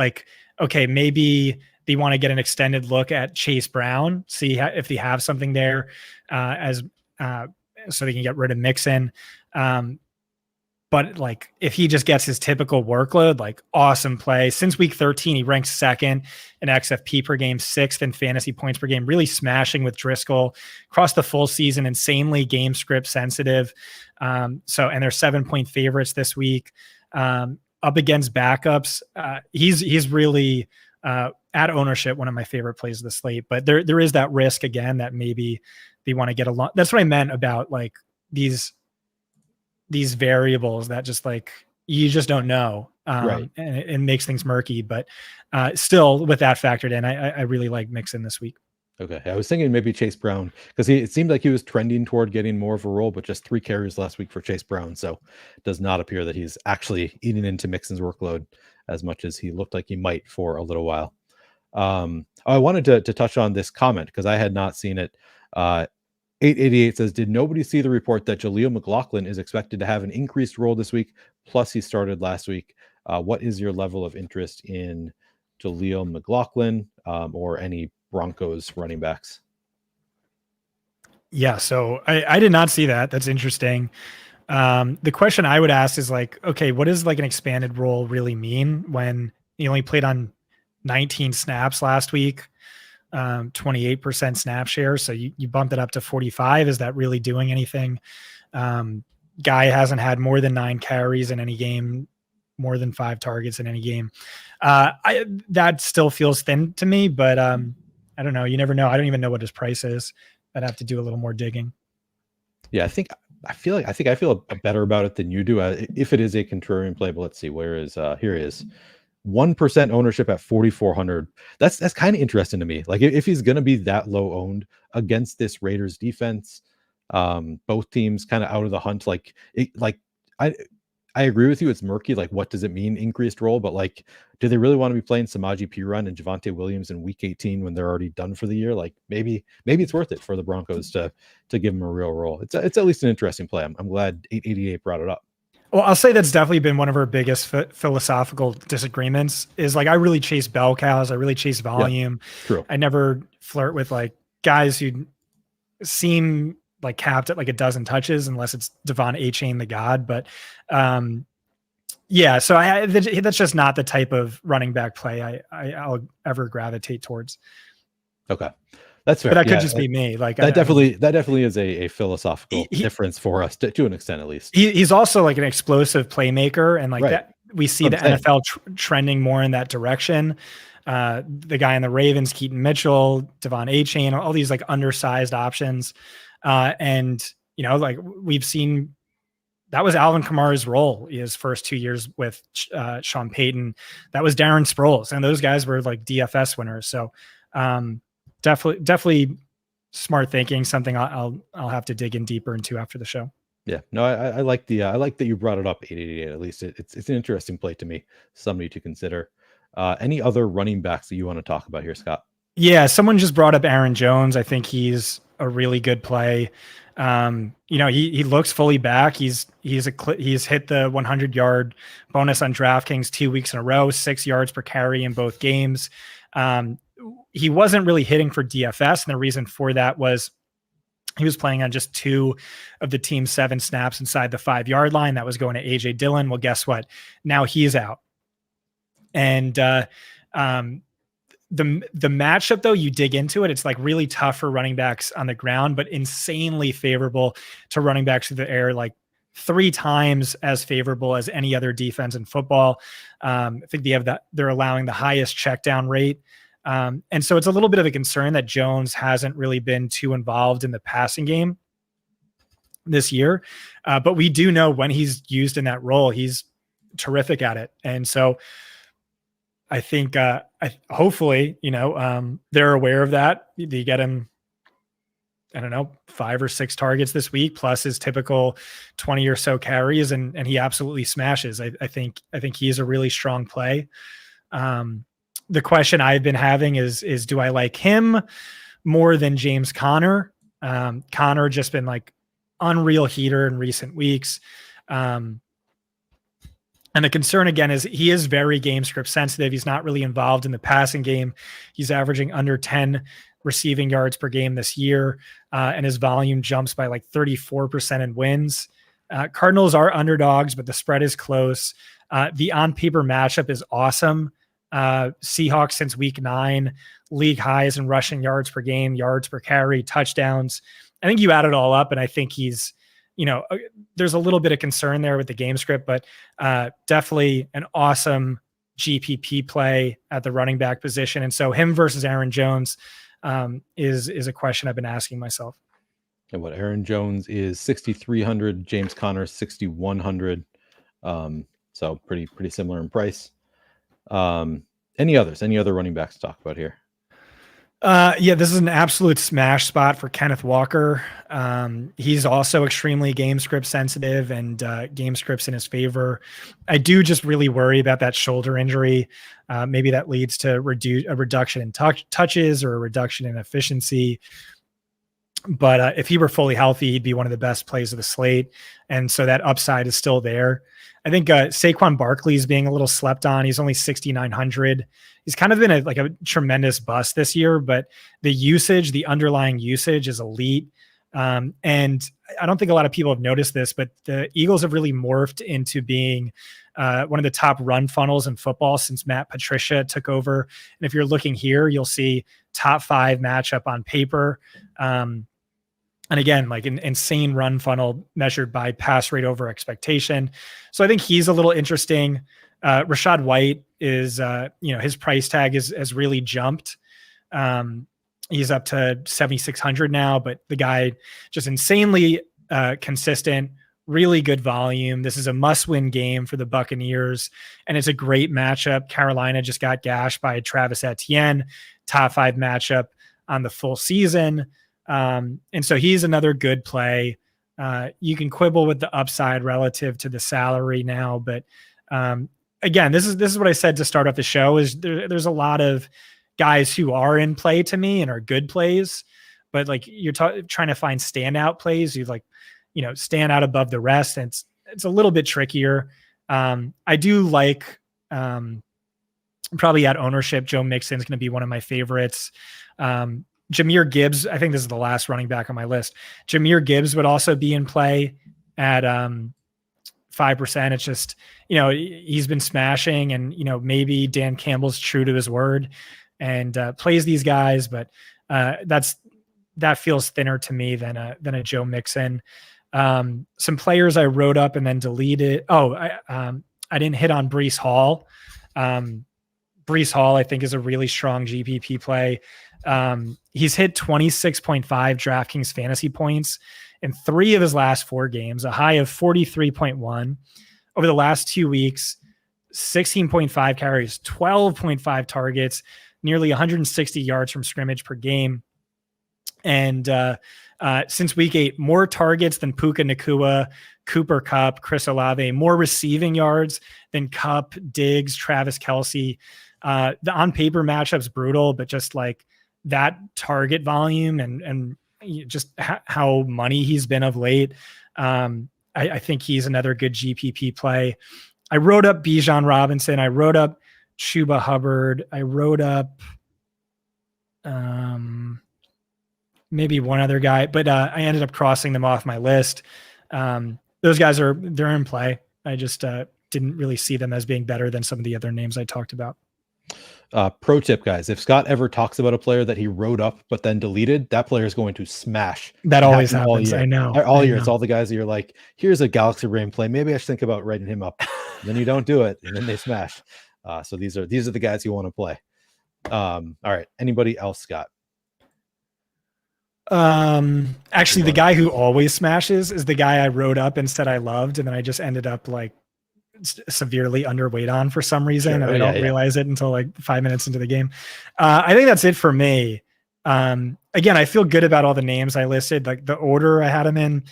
okay, maybe they want to get an extended look at Chase Brown, see if they have something there so they can get rid of Mixon. But if he just gets his typical workload, awesome play. Since week 13, he ranks 2nd in XFP per game, 6th in fantasy points per game, really smashing with Driscoll across the full season, insanely game script sensitive. And they're 7-point favorites this week. Up against backups, he's really at ownership, one of my favorite plays of the slate. But there is that risk again that maybe they want to get along. That's what I meant about these variables that just you just don't know. Right. And it makes things murky, but still with that factored in, I really like Mixon this week. Okay. I was thinking maybe Chase Brown because it seemed like he was trending toward getting more of a role, but just 3 carries last week for Chase Brown. So it does not appear that he's actually eating into Mixon's workload as much as he looked like he might for a little while. I wanted to touch on this comment because I had not seen it. 888 says, did nobody see the report that Jaleel McLaughlin is expected to have an increased role this week? Plus he started last week. What is your level of interest in Jaleel McLaughlin or any Broncos running backs? Yeah, so I did not see that. That's interesting. The question I would ask is like, okay, what does like an expanded role really mean when he only played on 19 snaps last week, 28% snap share. So you bumped it up to 45. Is that really doing anything? Guy hasn't had more than 9 carries in any game, more than 5 targets in any game. That still feels thin to me, but I don't know. You never know. I don't even know what his price is. I'd have to do a little more digging. Yeah, I feel better about it than you do. If it is a contrarian play, but let's see, where is here he is. 1% ownership at 4,400. That's kind of interesting to me. Like if he's going to be that low owned against this Raiders defense, both teams kind of out of the hunt. I agree with you. It's murky. Like, what does it mean increased role? But like, do they really want to be playing Samaje Perine and Javonte Williams in week 18 when they're already done for the year? Like maybe it's worth it for the Broncos to give him a real role. It's at least an interesting play. I'm glad 888 brought it up. Well, I'll say that's definitely been one of our biggest philosophical disagreements is like, I really chase bell cows. I really chase volume. Yeah, true. I never flirt with like guys who seem like capped at like a dozen touches unless it's Devon A-Chain the God. But yeah, so that's just not the type of running back play I'll ever gravitate towards. Okay. That's fair. But that could just be me. Like that definitely is a philosophical difference for us to an extent, at least. He's also like an explosive playmaker, and like that we see the NFL trending more in that direction. The guy in the Ravens, Keaton Mitchell, Devon A-Chain, all these like undersized options. And you know, like we've seen that was Alvin Kamara's role his first 2 years with Sean Payton. That was Darren Sproles, and those guys were like DFS winners. So definitely smart thinking. Something I'll have to dig in deeper into after the show. Yeah, no, I like I like that you brought it up 888. At least it's an interesting play to me, somebody to consider. Any other running backs that you want to talk about here, Scott? Yeah, someone just brought up Aaron Jones. I think he's a really good play. You know, he looks fully back. He's hit the 100-yard bonus on DraftKings 2 weeks in a row, 6 yards per carry in both games. He wasn't really hitting for DFS, and the reason for that was he was playing on just 2 of the team's 7 snaps inside the 5-yard line. That was going to AJ Dillon. Well, guess what? Now he's out. And the matchup, though, you dig into it, it's like really tough for running backs on the ground, but insanely favorable to running backs through the air, like 3 times as favorable as any other defense in football. I think they're allowing the highest check down rate. And so it's a little bit of a concern that Jones hasn't really been too involved in the passing game this year. But we do know when he's used in that role, he's terrific at it. And so I think hopefully, you know, they're aware of that. You get him, I don't know, 5 or 6 targets this week, plus his typical 20 or so carries, and he absolutely smashes. I think he's a really strong play. The question I've been having is do I like him more than James Conner? Conner just been like unreal heater in recent weeks. And the concern again is he is very game script sensitive. He's not really involved in the passing game. He's averaging under 10 receiving yards per game this year. And his volume jumps by like 34% in wins. Cardinals are underdogs, but the spread is close. The on paper matchup is awesome. Seahawks since week 9, league highs in rushing yards per game, yards per carry, touchdowns. I think you add it all up, and I think he's, you know, there's a little bit of concern there with the game script, but definitely an awesome GPP play at the running back position. And so him versus Aaron Jones is a question I've been asking myself. And what Aaron Jones is 6,300, James Conner 6,100. So pretty similar in price. Any other running backs to talk about here? Yeah, this is an absolute smash spot for Kenneth Walker. He's also extremely game script sensitive, and game scripts in his favor. I do just really worry about that shoulder injury. Maybe that leads to a reduction in touches or a reduction in efficiency. But if he were fully healthy, he'd be one of the best plays of the slate. And so that upside is still there. I think Saquon Barkley is being a little slept on. He's only 6,900. He's kind of been a tremendous bust this year, but the underlying usage is elite. And I don't think a lot of people have noticed this, but the Eagles have really morphed into being one of the top run funnels in football since Matt Patricia took over. And if you're looking here, you'll see top 5 matchup on paper. And again, like an insane run funnel measured by pass rate over expectation. So I think he's a little interesting. Rashad White is, his price tag has really jumped. He's up to 7,600 now, but the guy just insanely consistent, really good volume. This is a must-win game for the Buccaneers, and it's a great matchup. Carolina just got gashed by Travis Etienne, top 5 matchup on the full season. And so he's another good play. You can quibble with the upside relative to the salary now, but again, this is what I said to start off the show is there's a lot of guys who are in play to me and are good plays, but like you're trying to find standout plays, you stand out above the rest. And it's a little bit trickier. I do like, probably at ownership, Joe Mixon is going to be one of my favorites. Jahmyr Gibbs, I think this is the last running back on my list. Jahmyr Gibbs would also be in play at 5%. It's just, he's been smashing, and, maybe Dan Campbell's true to his word and plays these guys, but that feels thinner to me than a Joe Mixon. Some players I wrote up and then deleted. I didn't hit on Breece Hall. Breece Hall, I think, is a really strong GPP play. He's hit 26.5 DraftKings fantasy points in 3 of his last 4 games, a high of 43.1 over the last 2 weeks, 16.5 carries, 12.5 targets, nearly 160 yards from scrimmage per game. And since week 8, more targets than Puka Nacua, Cooper Kupp, Chris Olave, more receiving yards than Kupp, Diggs, Travis Kelce. The on paper matchup's brutal, but just like that target volume and just how money he's been of late, I think he's another good GPP play. I wrote up Bijan Robinson. I wrote up Chuba Hubbard. I wrote up maybe one other guy, but I ended up crossing them off my list. Those guys they're in play. I just didn't really see them as being better than some of the other names I talked about. Pro tip, guys, if Scott ever talks about a player that he wrote up but then deleted, that player is going to smash. That always happens. All year. I know. All year. It's all the guys that you're like, here's a Galaxy Brain play. Maybe I should think about writing him up. And then you don't do it, and then they smash. So these are the guys you want to play. All right. Anybody else, Scott? Actually, the guy who always smashes is the guy I wrote up and said I loved, and then I just ended up like severely underweight on for some reason. Sure. And I don't realize it until like 5 minutes into the game. I think that's it for me. Again, I feel good about all the names I listed, like the order I had them in.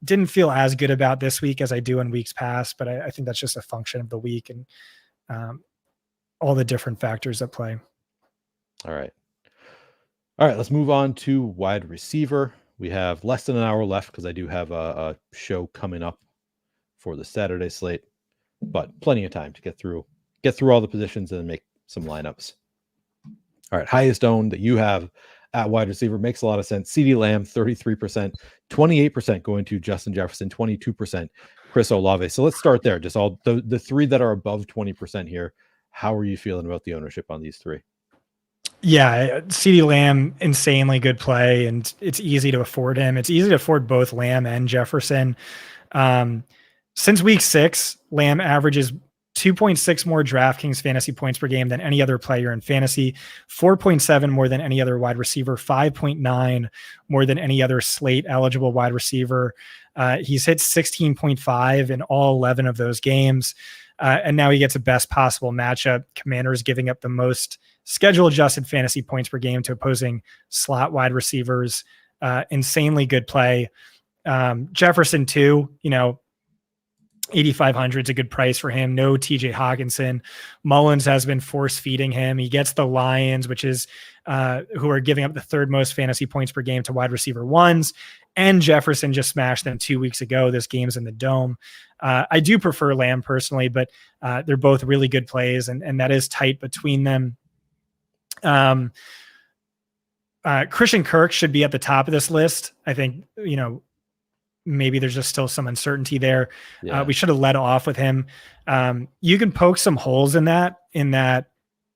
Didn't feel as good about this week as I do in weeks past, but I think that's just a function of the week and all the different factors at play. All right. Let's move on to wide receiver. We have less than an hour left because I do have a show coming up for the Saturday slate, but plenty of time to get through all the positions and then make some lineups. All right. Highest owned that you have at wide receiver makes a lot of sense. CeeDee Lamb, 33%, 28% going to Justin Jefferson, 22% Chris Olave. So let's start there. Just all the 3 that are above 20% here. How are you feeling about the ownership on these 3? Yeah, CeeDee Lamb, insanely good play, and it's easy to afford him. It's easy to afford both Lamb and Jefferson. Since week 6, Lamb averages 2.6 more DraftKings fantasy points per game than any other player in fantasy, 4.7 more than any other wide receiver, 5.9 more than any other slate eligible wide receiver. He's hit 16.5 in all 11 of those games. And now he gets a best possible matchup. Commanders giving up the most schedule adjusted fantasy points per game to opposing slot wide receivers. Insanely good play. Jefferson too, 8,500 is a good price for him. No TJ Hawkinson. Mullins has been force feeding him. He gets the Lions, which is who are giving up the 3rd most fantasy points per game to wide receiver ones. And Jefferson just smashed them 2 weeks ago. This game's in the Dome. I do prefer Lamb personally, but they're both really good plays, and that is tight between them. Christian Kirk should be at the top of this list. I think, maybe there's just still some uncertainty there. Yeah. We should have led off with him. You can poke some holes in that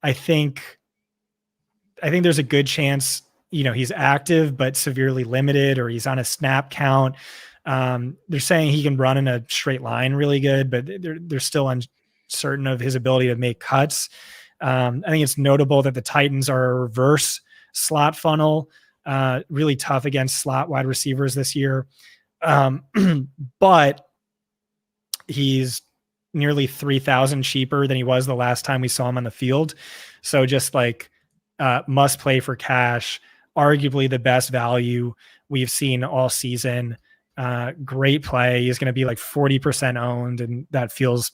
I think there's a good chance, he's active, but severely limited, or he's on a snap count. They're saying he can run in a straight line really good, but they're still uncertain of his ability to make cuts. I think it's notable that the Titans are a reverse slot funnel, really tough against slot wide receivers this year. But he's nearly 3,000 cheaper than he was the last time we saw him on the field. So just like must play for cash, arguably the best value we've seen all season. Great play. He's going to be like 40% owned, and that feels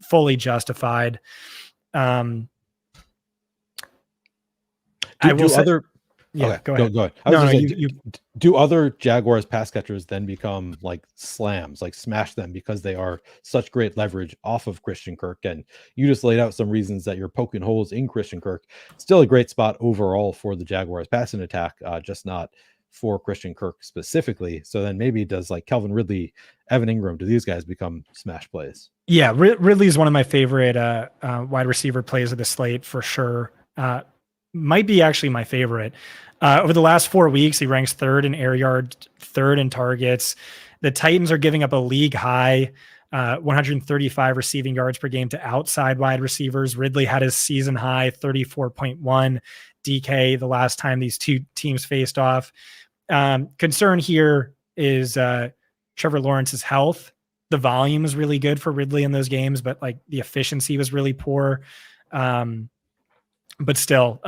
fully justified. Go ahead. Go ahead. Do other Jaguars pass catchers then become like slams, like smash them because they are such great leverage off of Christian Kirk? And you just laid out some reasons that you're poking holes in Christian Kirk. Still a great spot overall for the Jaguars passing attack, just not for Christian Kirk specifically. So then maybe does like Calvin Ridley, Evan Ingram, do these guys become smash plays? Yeah, Ridley is one of my favorite wide receiver plays of the slate for sure. Might be actually my favorite. Over the last 4 weeks, he ranks third in air yard, third in targets. The Titans are giving up a league high 135 receiving yards per game to outside wide receivers. Ridley had his season high 34.1 DK the last time these two teams faced off. Concern here is Trevor Lawrence's health. The volume is really good for Ridley in those games, but like the efficiency was really poor. But still,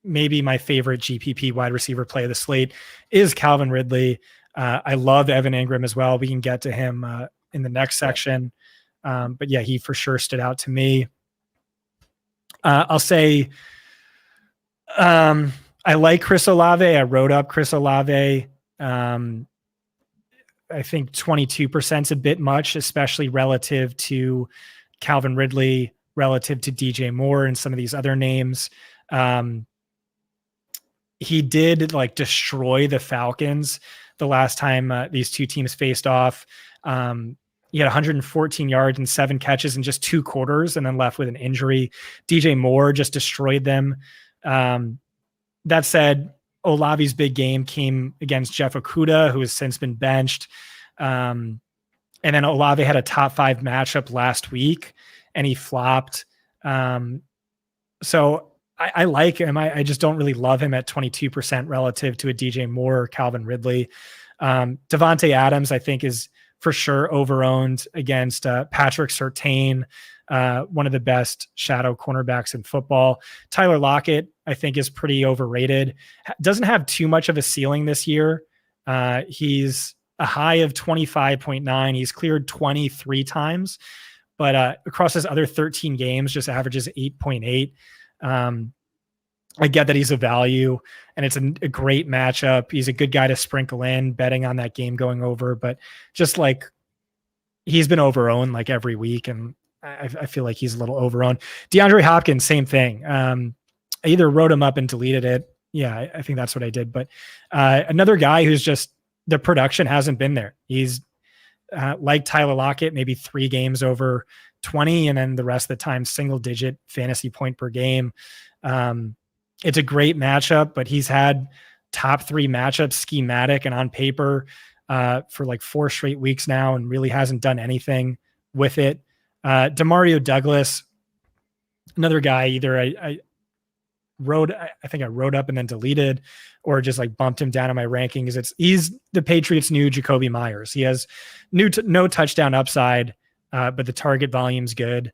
maybe my favorite GPP wide receiver play of the slate is Calvin Ridley. I love Evan Ingram as well. We can get to him in the next section. But yeah, he for sure stood out to me. I'll say I like Chris Olave. I wrote up Chris Olave. I think 22% is a bit much, especially relative to Calvin Ridley, relative to DJ Moore and some of these other names. He did like destroy the Falcons the last time these two teams faced off. He had 114 yards and 7 catches in just 2 quarters and then left with an injury. DJ Moore just destroyed them. That said, Olave's big game came against Jeff Okudah, who has since been benched. And then Olave had a top 5 matchup last week and he flopped. So I like him. I just don't really love him at 22% relative to a DJ Moore or Calvin Ridley. Devontae Adams, I think, is for sure overowned against Patrick Surtain, one of the best shadow cornerbacks in football. Tyler Lockett, I think, is pretty overrated. Doesn't have too much of a ceiling this year. He's a high of 25.9. He's cleared 23 times, but across his other 13 games, just averages 8.8. I get that he's a value and it's a great matchup. He's a good guy to sprinkle in, betting on that game going over, but just like he's been overowned like every week. And I feel like he's a little overowned. DeAndre Hopkins, same thing. I either wrote him up and deleted it. Yeah, I think that's what I did. But another guy who's just, the production hasn't been there. He's like Tyler Lockett, maybe 3 games over 20, and then the rest of the time, single digit fantasy point per game. It's a great matchup, but he's had top 3 matchups schematic and on paper for like 4 straight weeks now and really hasn't done anything with it. Demario Douglas, another guy, either I think I wrote up and then deleted or just like bumped him down in my rankings. He's the Patriots' new Jacoby Myers. He has no touchdown upside, but the target volume's good.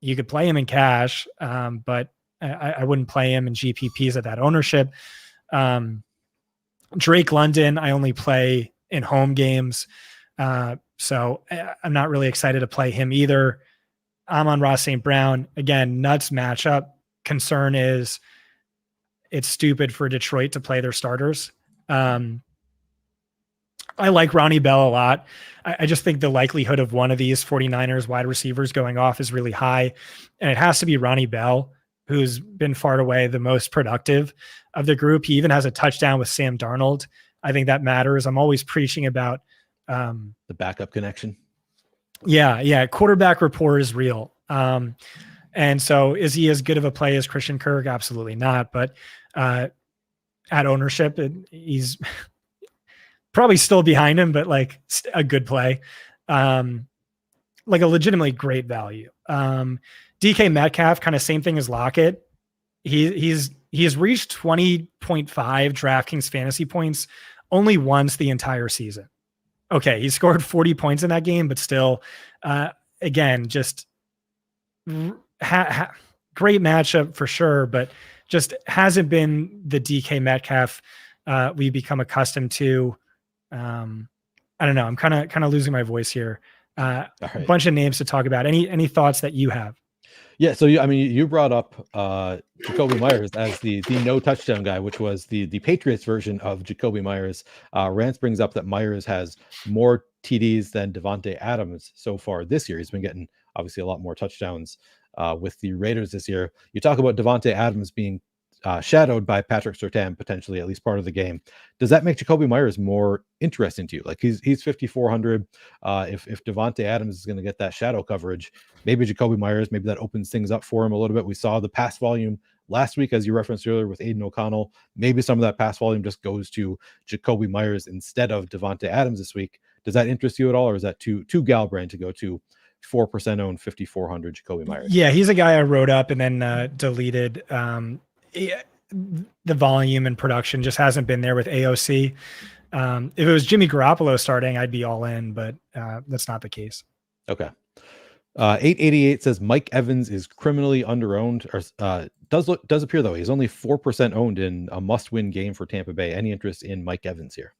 You could play him in cash, but I wouldn't play him in GPPs at that ownership. Drake London, I only play in home games. So I'm not really excited to play him either. Amon-Ra St. Brown, again, nuts matchup. Concern is it's stupid for Detroit to play their starters. I like Ronnie Bell a lot. I just think the likelihood of one of these 49ers wide receivers going off is really high, and it has to be Ronnie Bell. who's been far and away the most productive of the group. He even has a touchdown with Sam Darnold. I think that matters. I'm always preaching about the backup connection. Yeah. Quarterback rapport is real. And so is he as good of a play as Christian Kirk? Absolutely not. But at ownership, he's probably still behind him, but like a good play. Like a legitimately great value. DK Metcalf, kind of same thing as Lockett. He has reached 20.5 DraftKings fantasy points only once the entire season. Okay, he scored 40 points in that game, but still, again, just great matchup for sure, but just hasn't been the DK Metcalf we become accustomed to. I don't know. I'm kind of losing my voice here. A bunch of names to talk about. Any thoughts that you have? Yeah, so you brought up Jacoby Myers as the no touchdown guy, which was the Patriots version of Jacoby Myers. Rance brings up that Myers has more TDs than Davante Adams so far this year. He's been getting obviously a lot more touchdowns with the Raiders this year. You talk about Davante Adams being shadowed by Patrick Surtain, potentially at least part of the game. Does that make Jacoby Myers more interesting to you? Like he's 5,400. If Davante Adams is going to get that shadow coverage, maybe Jacoby Myers, maybe that opens things up for him a little bit. We saw the pass volume last week, as you referenced earlier with Aiden O'Connell. Maybe some of that pass volume just goes to Jacoby Myers instead of Davante Adams this week. Does that interest you at all, or is that too Galbraith to go to 4% owned 5,400 Jacoby Myers? Yeah, he's a guy I wrote up and then deleted. The volume and production just hasn't been there with AOC. If it was Jimmy Garoppolo starting, I'd be all in, but that's not the case. Okay. 888 says Mike Evans is criminally underowned, or does appear though. He's only 4% owned in a must-win game for Tampa Bay. Any interest in Mike Evans here?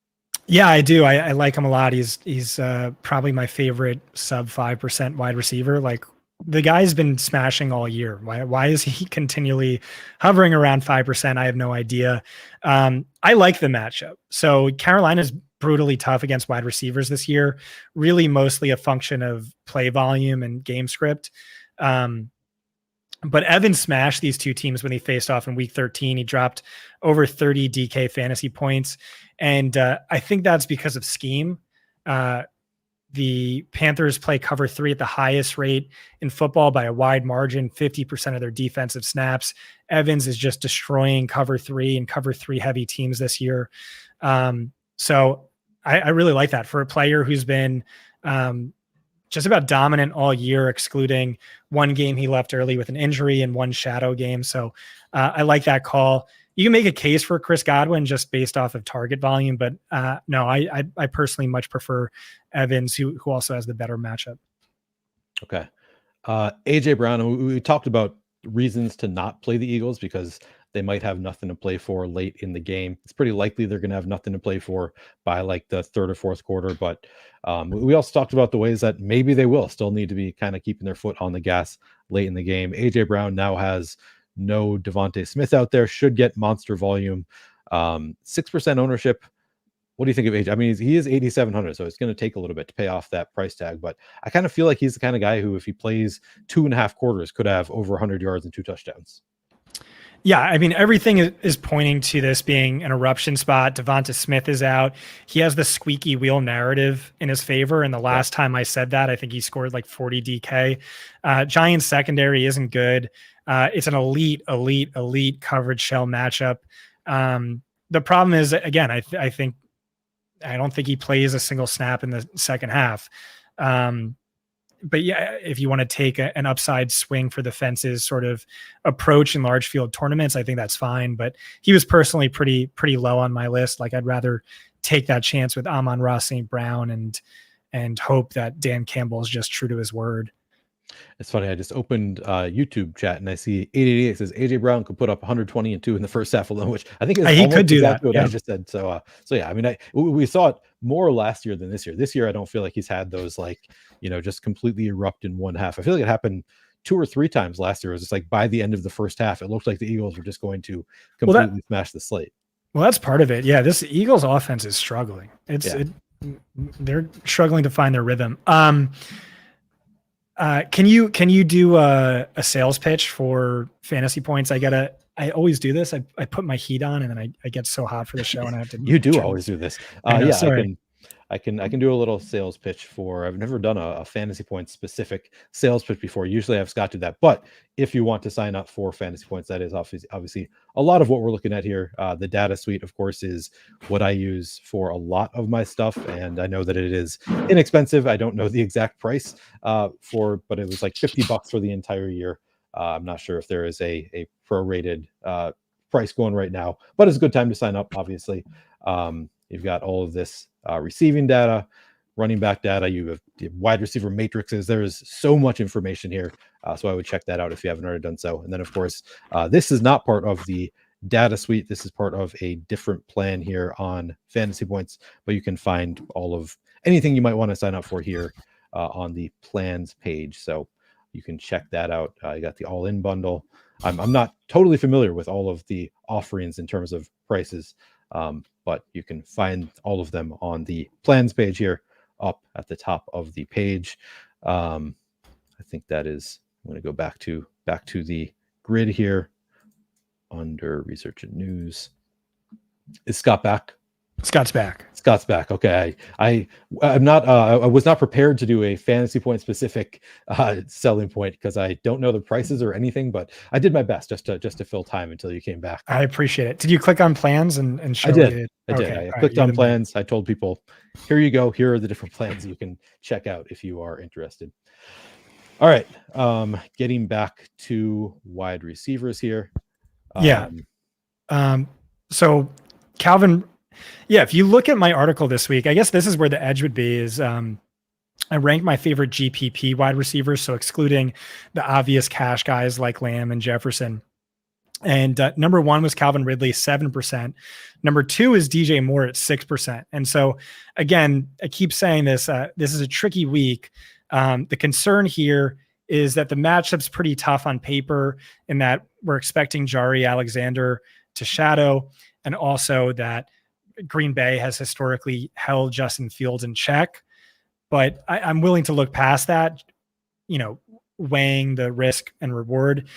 Yeah, I do. I like him a lot. He's probably my favorite sub 5% wide receiver. Like the guy's been smashing all year. Why is he continually hovering around 5%? I have no idea. I like the matchup. So Carolina's brutally tough against wide receivers this year, really mostly a function of play volume and game script. But Evans smashed these two teams when he faced off in week 13. He dropped over 30 DK fantasy points. And I think that's because of scheme. The Panthers play cover 3 at the highest rate in football by a wide margin, 50% of their defensive snaps. Evans is just destroying cover 3 and cover 3 heavy teams this year. So I really like that for a player who's been just about dominant all year, excluding one game he left early with an injury and one shadow game. So I like that call. You can make a case for Chris Godwin just based off of target volume, but no, I personally much prefer Evans, who also has the better matchup. Okay. AJ Brown, we talked about reasons to not play the Eagles because they might have nothing to play for late in the game. It's pretty likely they're going to have nothing to play for by like the third or fourth quarter. But we also talked about the ways that maybe they will still need to be kind of keeping their foot on the gas late in the game. AJ Brown now has no Devontae Smith out there, should get monster volume. 6% ownership. What do you think of AJ? I mean, he is 8,700, so it's going to take a little bit to pay off that price tag. But I kind of feel like he's the kind of guy who, if he plays 2.5 quarters, could have over 100 yards and 2 touchdowns. Yeah, I mean, everything is pointing to this being an eruption spot. Devonta Smith is out. He has the squeaky wheel narrative in his favor. And the last time I said that, I think he scored like 40 DK. Giants secondary isn't good. It's an elite coverage shell matchup. The problem is, again, I don't think he plays a single snap in the second half. But yeah, if you want to take an upside swing for the fences sort of approach in large field tournaments, I think that's fine. But he was personally pretty low on my list. Like I'd rather take that chance with Amon-Ra St. Brown and hope that Dan Campbell is just true to his word. It's funny. I just opened YouTube chat and I see 888 says AJ Brown could put up 120 and 2 in the first half alone, which I think is he could do that. What yeah. I just said. So yeah, I mean, we saw it more last year than this year. This year, I don't feel like he's had those just completely erupt in one half. I feel like it happened 2 or 3 times last year. It was just like by the end of the first half, it looked like the Eagles were just going to completely smash the slate. Well, that's part of it. Yeah, this Eagles offense is struggling. They're struggling to find their rhythm. Can you do a sales pitch for fantasy points? I always do this. I put my heat on and then I get so hot for the show and I have to. You do always do this. I know, Yeah, sorry. I can do a little sales pitch for. I've never done a fantasy points specific sales pitch before. Usually I have Scott do that, but if you want to sign up for fantasy points, that is obviously a lot of what we're looking at here. The data suite, of course, is what I use for a lot of my stuff, and I know that it is inexpensive. I don't know the exact price but it was like $50 for the entire year. I'm not sure if there is a prorated price going right now, but it's a good time to sign up. Obviously, you've got all of this receiving data, running back data. You have wide receiver matrices. There is so much information here, so I would check that out if you haven't already done so. And then, of course, this is not part of the data suite. This is part of a different plan here on Fantasy Points, but you can find all of anything you might want to sign up for here on the plans page. So you can check that out. You got the all-in bundle. I'm not totally familiar with all of the offerings in terms of prices, but you can find all of them on the plans page here up at the top of the page. I think that is, I'm going to go back to the grid here under research and news. Is Scott back? Scott's back. Scott's back. Okay. I'm not, I was not prepared to do a fantasy point specific selling point because I don't know the prices or anything, but I did my best just to fill time until you came back. I appreciate it. Did you click on plans and show I did. it? I did. Okay. I clicked on plans. I told people, here you go. Here are the different plans you can check out if you are interested. All right. Getting back to wide receivers here. So Calvin, if you look at my article this week, I guess this is where the edge would be is I rank my favorite GPP wide receivers. So excluding the obvious cash guys like Lamb and Jefferson. And number one was Calvin Ridley, 7%. Number two is DJ Moore at 6%. And so again, I keep saying this, this is a tricky week. The concern here is that the matchup's pretty tough on paper in that we're expecting Jari Alexander to shadow, and also that Green Bay has historically held Justin Fields in check. But I'm willing to look past that, weighing the risk and reward.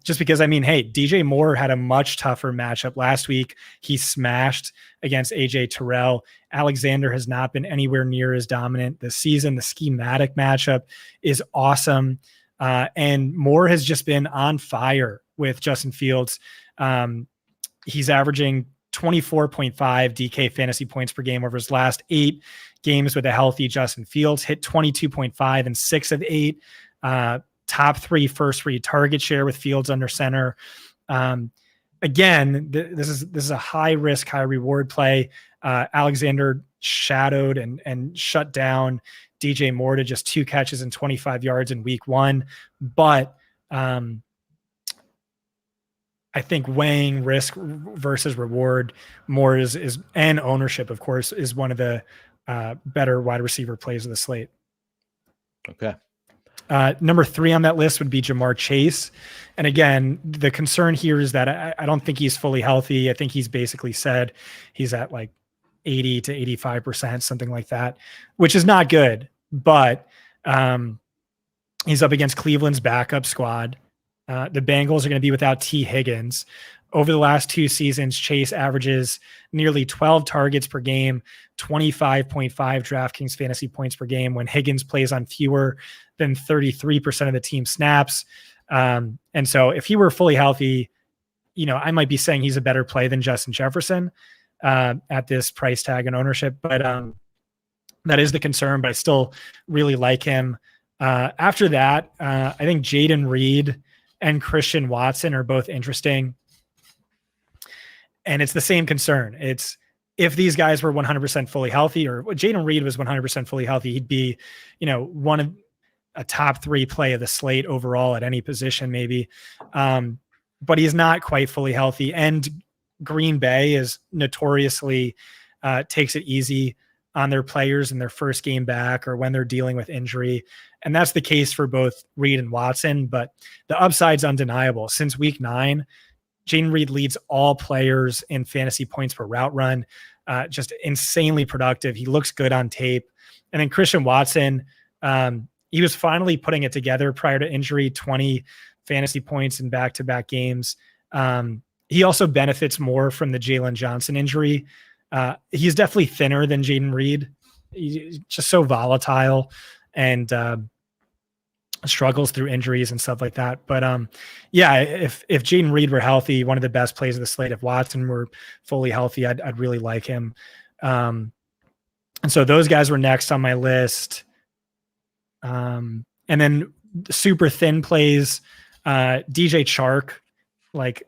Just because, hey, DJ Moore had a much tougher matchup last week. He smashed against AJ Terrell. Alexander has not been anywhere near as dominant this season. The schematic matchup is awesome. And Moore has just been on fire with Justin Fields. He's averaging 24.5 DK fantasy points per game over his last 8 games with a healthy Justin Fields, hit 22.5 in 6 of 8. Top 3 first read target share with Fields under center. Again, this is a high risk, high reward play. Alexander shadowed and shut down DJ Moore to just 2 catches and 25 yards in week 1. But I think weighing risk versus reward more is and ownership, of course, is one of the better wide receiver plays of the slate. Okay. Number 3 on that list would be Jamar Chase. And again, the concern here is that I don't think he's fully healthy. I think he's basically said he's at like 80 to 85%, something like that, which is not good. But he's up against Cleveland's backup squad. The Bengals are going to be without T. Higgins. Over the last 2 seasons, Chase averages nearly 12 targets per game, 25.5 DraftKings fantasy points per game when Higgins plays on fewer than 33% of the team snaps. And so if he were fully healthy, I might be saying he's a better play than Justin Jefferson at this price tag and ownership. But that is the concern, but I still really like him. After that, I think Jaden Reed and Christian Watson are both interesting. And it's the same concern. It's if these guys were 100% fully healthy, or Jaden Reed was 100% fully healthy, he'd be, one of a top 3 play of the slate overall at any position, maybe. But he's not quite fully healthy. And Green Bay is notoriously takes it easy on their players in their first game back or when they're dealing with injury. And that's the case for both Reed and Watson, but the upside's undeniable. Since week 9, Jaden Reed leads all players in fantasy points per route run, just insanely productive. He looks good on tape. And then Christian Watson, he was finally putting it together prior to injury, 20 fantasy points in back-to-back games. He also benefits more from the Jalen Johnson injury. He's definitely thinner than Jaden Reed. He's just so volatile and struggles through injuries and stuff like that. But yeah, if Jaden Reed were healthy, one of the best plays of the slate, if Watson were fully healthy, I'd really like him. And so those guys were next on my list. And then super thin plays, DJ Chark, like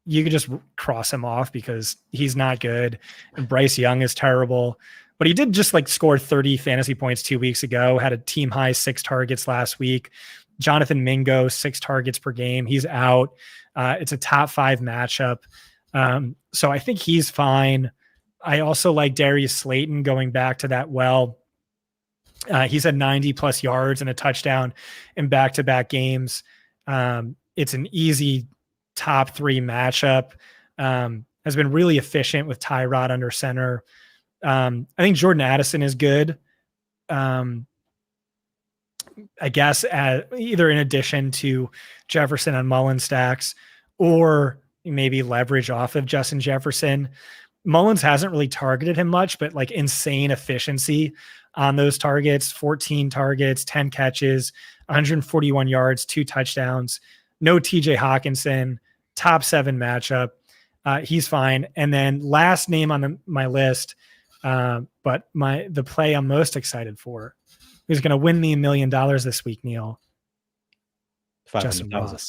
you could just cross him off because he's not good. And Bryce Young is terrible, but he did just like score 30 fantasy points 2 weeks ago, had a team high 6 targets last week. Jonathan Mingo, 6 targets per game. He's out. It's a top 5 matchup. So I think he's fine. I also like Darius Slayton going back to that well. He's had 90 plus yards and a touchdown in back-to-back games. It's an easy top 3 matchup. Has been really efficient with Tyrod under center. I think Jordan Addison is good. I guess either in addition to Jefferson and Mullins stacks, or maybe leverage off of Justin Jefferson. Mullins hasn't really targeted him much, but like insane efficiency on those targets, 14 targets, 10 catches, 141 yards, 2 touchdowns, no TJ Hawkinson, top 7 matchup. He's fine. And then last name on my list, but the play I'm most excited for, who's going to win me $1 million this week, Neil? 500,000.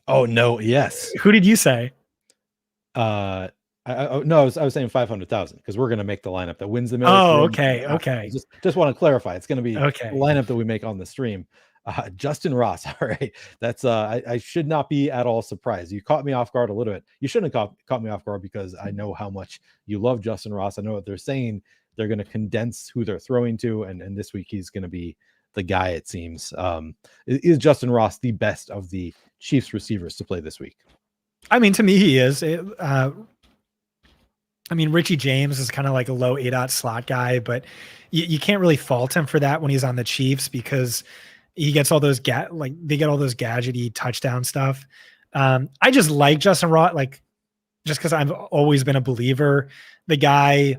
Oh no. Yes. Who did you say? No, I was saying 500,000 because we're going to make the lineup that wins the million. Oh, okay. Okay. Just want to clarify. It's going to be the lineup that we make on the stream. Justin Ross. All right. That's I should not be at all surprised. You caught me off guard a little bit. You shouldn't have caught me off guard because I know how much you love Justin Ross. I know what they're saying. They're going to condense who they're throwing to. And this week he's going to be the guy, it seems. Is Justin Ross the best of the Chiefs receivers to play this week? I mean, to me, he is. I mean, Richie James is kind of like a low ADOT slot guy, but you can't really fault him for that when he's on the Chiefs because he gets all those they get all those gadgety touchdown stuff. I just like Justin Ross, like just because I've always been a believer. The guy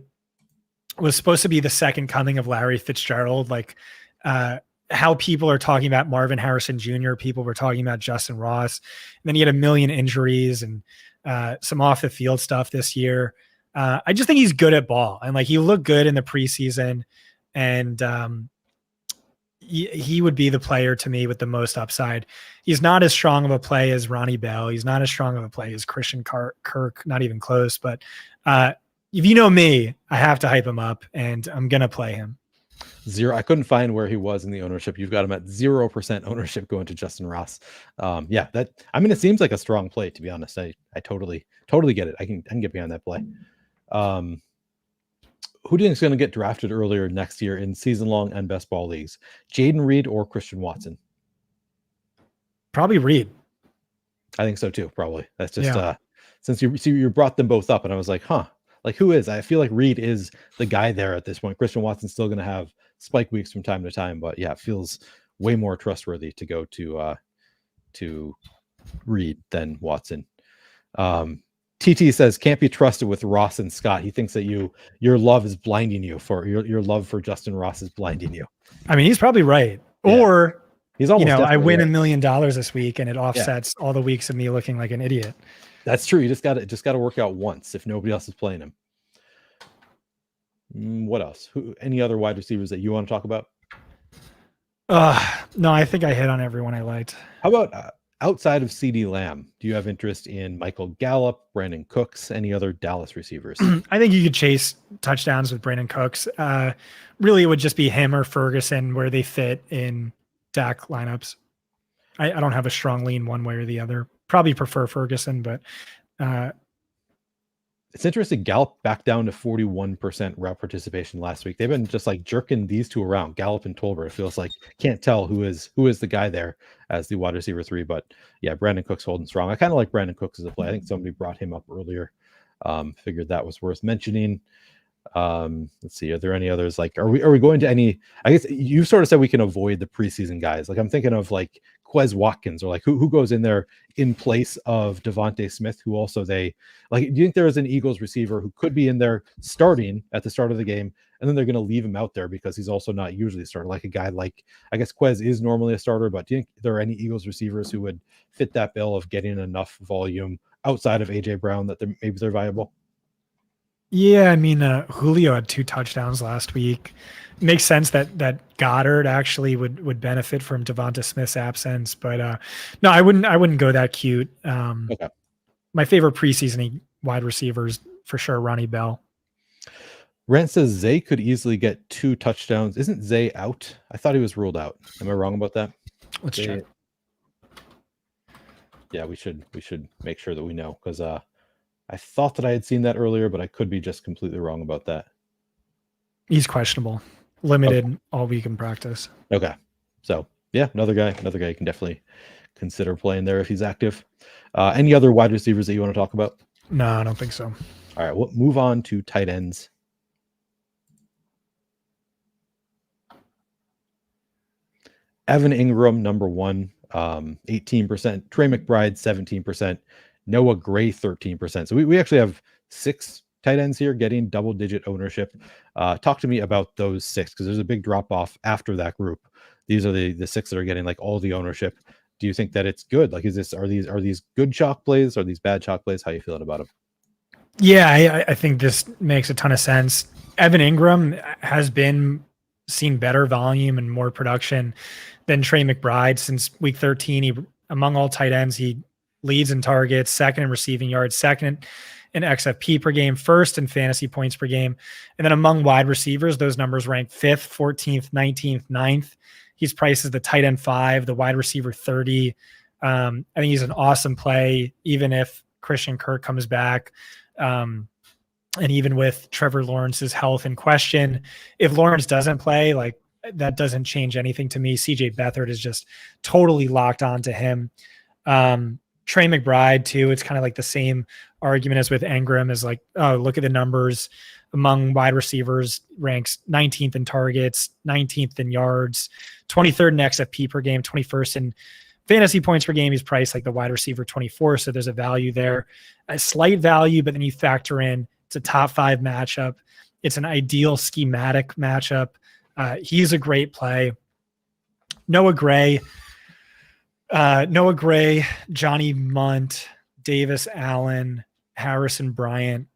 was supposed to be the second coming of Larry Fitzgerald. Like how people are talking about Marvin Harrison Jr., people were talking about Justin Ross. And then he had a million injuries and some off the field stuff this year. I just think he's good at ball, and like he looked good in the preseason, and he would be the player to me with the most upside. He's not as strong of a play as Ronnie Bell. He's not as strong of a play as Christian Kirk, not even close. But if you know me, I have to hype him up, and I'm gonna play him. 0. I couldn't find where he was in the ownership. You've got him at 0% ownership going to Justin Ross. Yeah, it seems like a strong play, to be honest. I totally get it. I can get behind that play. Who do you think is going to get drafted earlier next year in season long and best ball leagues? Jaden Reed or Christian Watson? Probably Reed. I think so too. Probably. That's just since you brought them both up, and I was like, like who is? I feel like Reed is the guy there at this point. Christian Watson's still going to have spike weeks from time to time, but yeah, it feels way more trustworthy to go to Reed than Watson. TT says can't be trusted with Ross and Scott. He thinks that your love is blinding you for your love for Justin Ross is blinding you. I mean, he's probably right. Yeah. Or he's almost I win right. $1 million this week and it offsets all the weeks of me looking like an idiot. That's true. You just got to work out once if nobody else is playing him. What else? Any other wide receivers that you want to talk about? No, I think I hit on everyone I liked. How about outside of CeeDee Lamb, do you have interest in Michael Gallup, Brandon Cooks, any other Dallas receivers? I think you could chase touchdowns with Brandon Cooks. Really, it would just be him or Ferguson where they fit in Dak lineups. I don't have a strong lean one way or the other. Probably prefer Ferguson, but it's interesting. Gallup back down to 41% route participation last week. They've been just like jerking these two around, Gallup and Tolbert. It feels like can't tell who is the guy there as the wide receiver 3. But yeah, Brandon Cooks holding strong. I kind of like Brandon Cooks as a play. I think somebody brought him up earlier. Figured that was worth mentioning. Let's see. Are there any others? Like, are we going to any? I guess you sort of said we can avoid the preseason guys. Like, I'm thinking of like Quez Watkins, or like who goes in there in place of Devontae Smith, who also they like. Do you think there is an Eagles receiver who could be in there starting at the start of the game, and then they're going to leave him out there because he's also not usually a starter? Like a guy like, I guess Quez is normally a starter, but do you think there are any Eagles receivers who would fit that bill of getting enough volume outside of AJ Brown that maybe they're viable? Yeah, I mean, Julio had 2 touchdowns last week. Makes sense that Goddard actually would benefit from Devonta Smith's absence, but no, I wouldn't go that cute. Okay. My favorite preseason wide receivers for sure, Ronnie Bell. Rant says Zay could easily get 2 touchdowns. Isn't Zay out? I thought he was ruled out. Am I wrong about that? Let's check. Yeah, we should make sure that we know, because I thought that I had seen that earlier, but I could be just completely wrong about that. He's questionable, limited all week in practice. Okay, so yeah, another guy you can definitely consider playing there if he's active. Any other wide receivers that you want to talk about? No, I don't think so. All right, we'll move on to tight ends. Evan Ingram, number 1, 18%. Trey McBride, 17%. Noah Gray, 13%. So we actually have 6 tight ends here getting double-digit ownership. Talk to me about those 6, because there's a big drop-off after that group. These are the 6 that are getting like all the ownership. Do you think that it's good? Like, are these good chalk plays? Are these bad chalk plays? How are you feeling about them? Yeah, I think this makes a ton of sense. Evan Ingram has been seen better volume and more production than Trey McBride since week 13. Among all tight ends, he leads in targets, second in receiving yards, second in XFP per game, first in fantasy points per game. And then among wide receivers, those numbers rank 5th, 14th, 19th, 9th. He's priced as the tight end 5, the wide receiver 30. I think he's an awesome play, even if Christian Kirk comes back. And even with Trevor Lawrence's health in question, if Lawrence doesn't play, like, that doesn't change anything to me. CJ Beathard is just totally locked on to him. Trey McBride too. It's kind of like the same argument as with Ingram, is like, oh, look at the numbers among wide receivers, ranks 19th in targets, 19th in yards, 23rd in XFP per game, 21st in fantasy points per game. He's priced like the wide receiver 24. So there's a value there, a slight value, but then you factor in it's a top 5 matchup. It's an ideal schematic matchup. He's a great play. Noah Gray, Johnny Munt, Davis Allen, Harrison Bryant.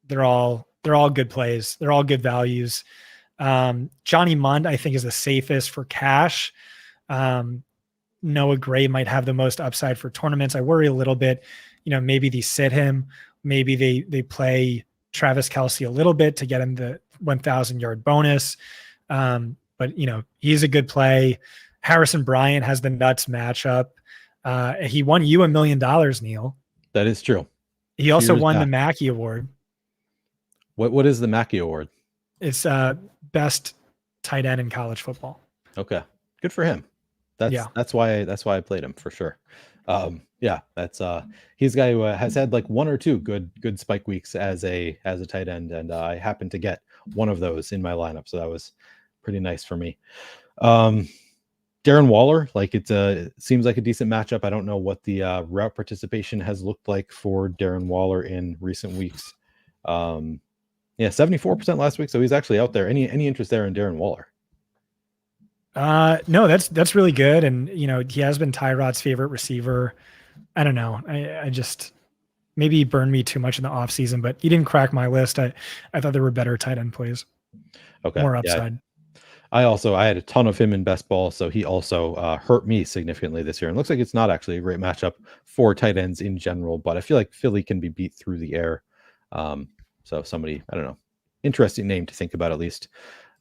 They're all good plays. They're all good values. Johnny Munt, I think, is the safest for cash. Noah Gray might have the most upside for tournaments. I worry a little bit, maybe they sit him. Maybe they play Travis Kelce a little bit to get him the 1,000 yard bonus. But he's a good play. Harrison Bryant has the nuts matchup. He won you $1 million, Neil. That is true. He also won the Mackey Award. What is the Mackey Award? It's best tight end in college football. Okay, good for him. That's why I played him for sure. That's he's a guy who has had like 1 or 2 good spike weeks as a tight end, and I happened to get one of those in my lineup, so that was pretty nice for me. Darren Waller, like it seems like a decent matchup. I don't know what the route participation has looked like for Darren Waller in recent weeks. 74% last week, so he's actually out there. Any interest there in Darren Waller? No, that's really good, and he has been Tyrod's favorite receiver. I don't know. I just, maybe he burned me too much in the offseason, but he didn't crack my list. I thought there were better tight end plays. Okay, more upside. Yeah. I had a ton of him in best ball, so he also hurt me significantly this year. And looks like it's not actually a great matchup for tight ends in general, but I feel like Philly can be beat through the air. So somebody, I don't know, interesting name to think about at least.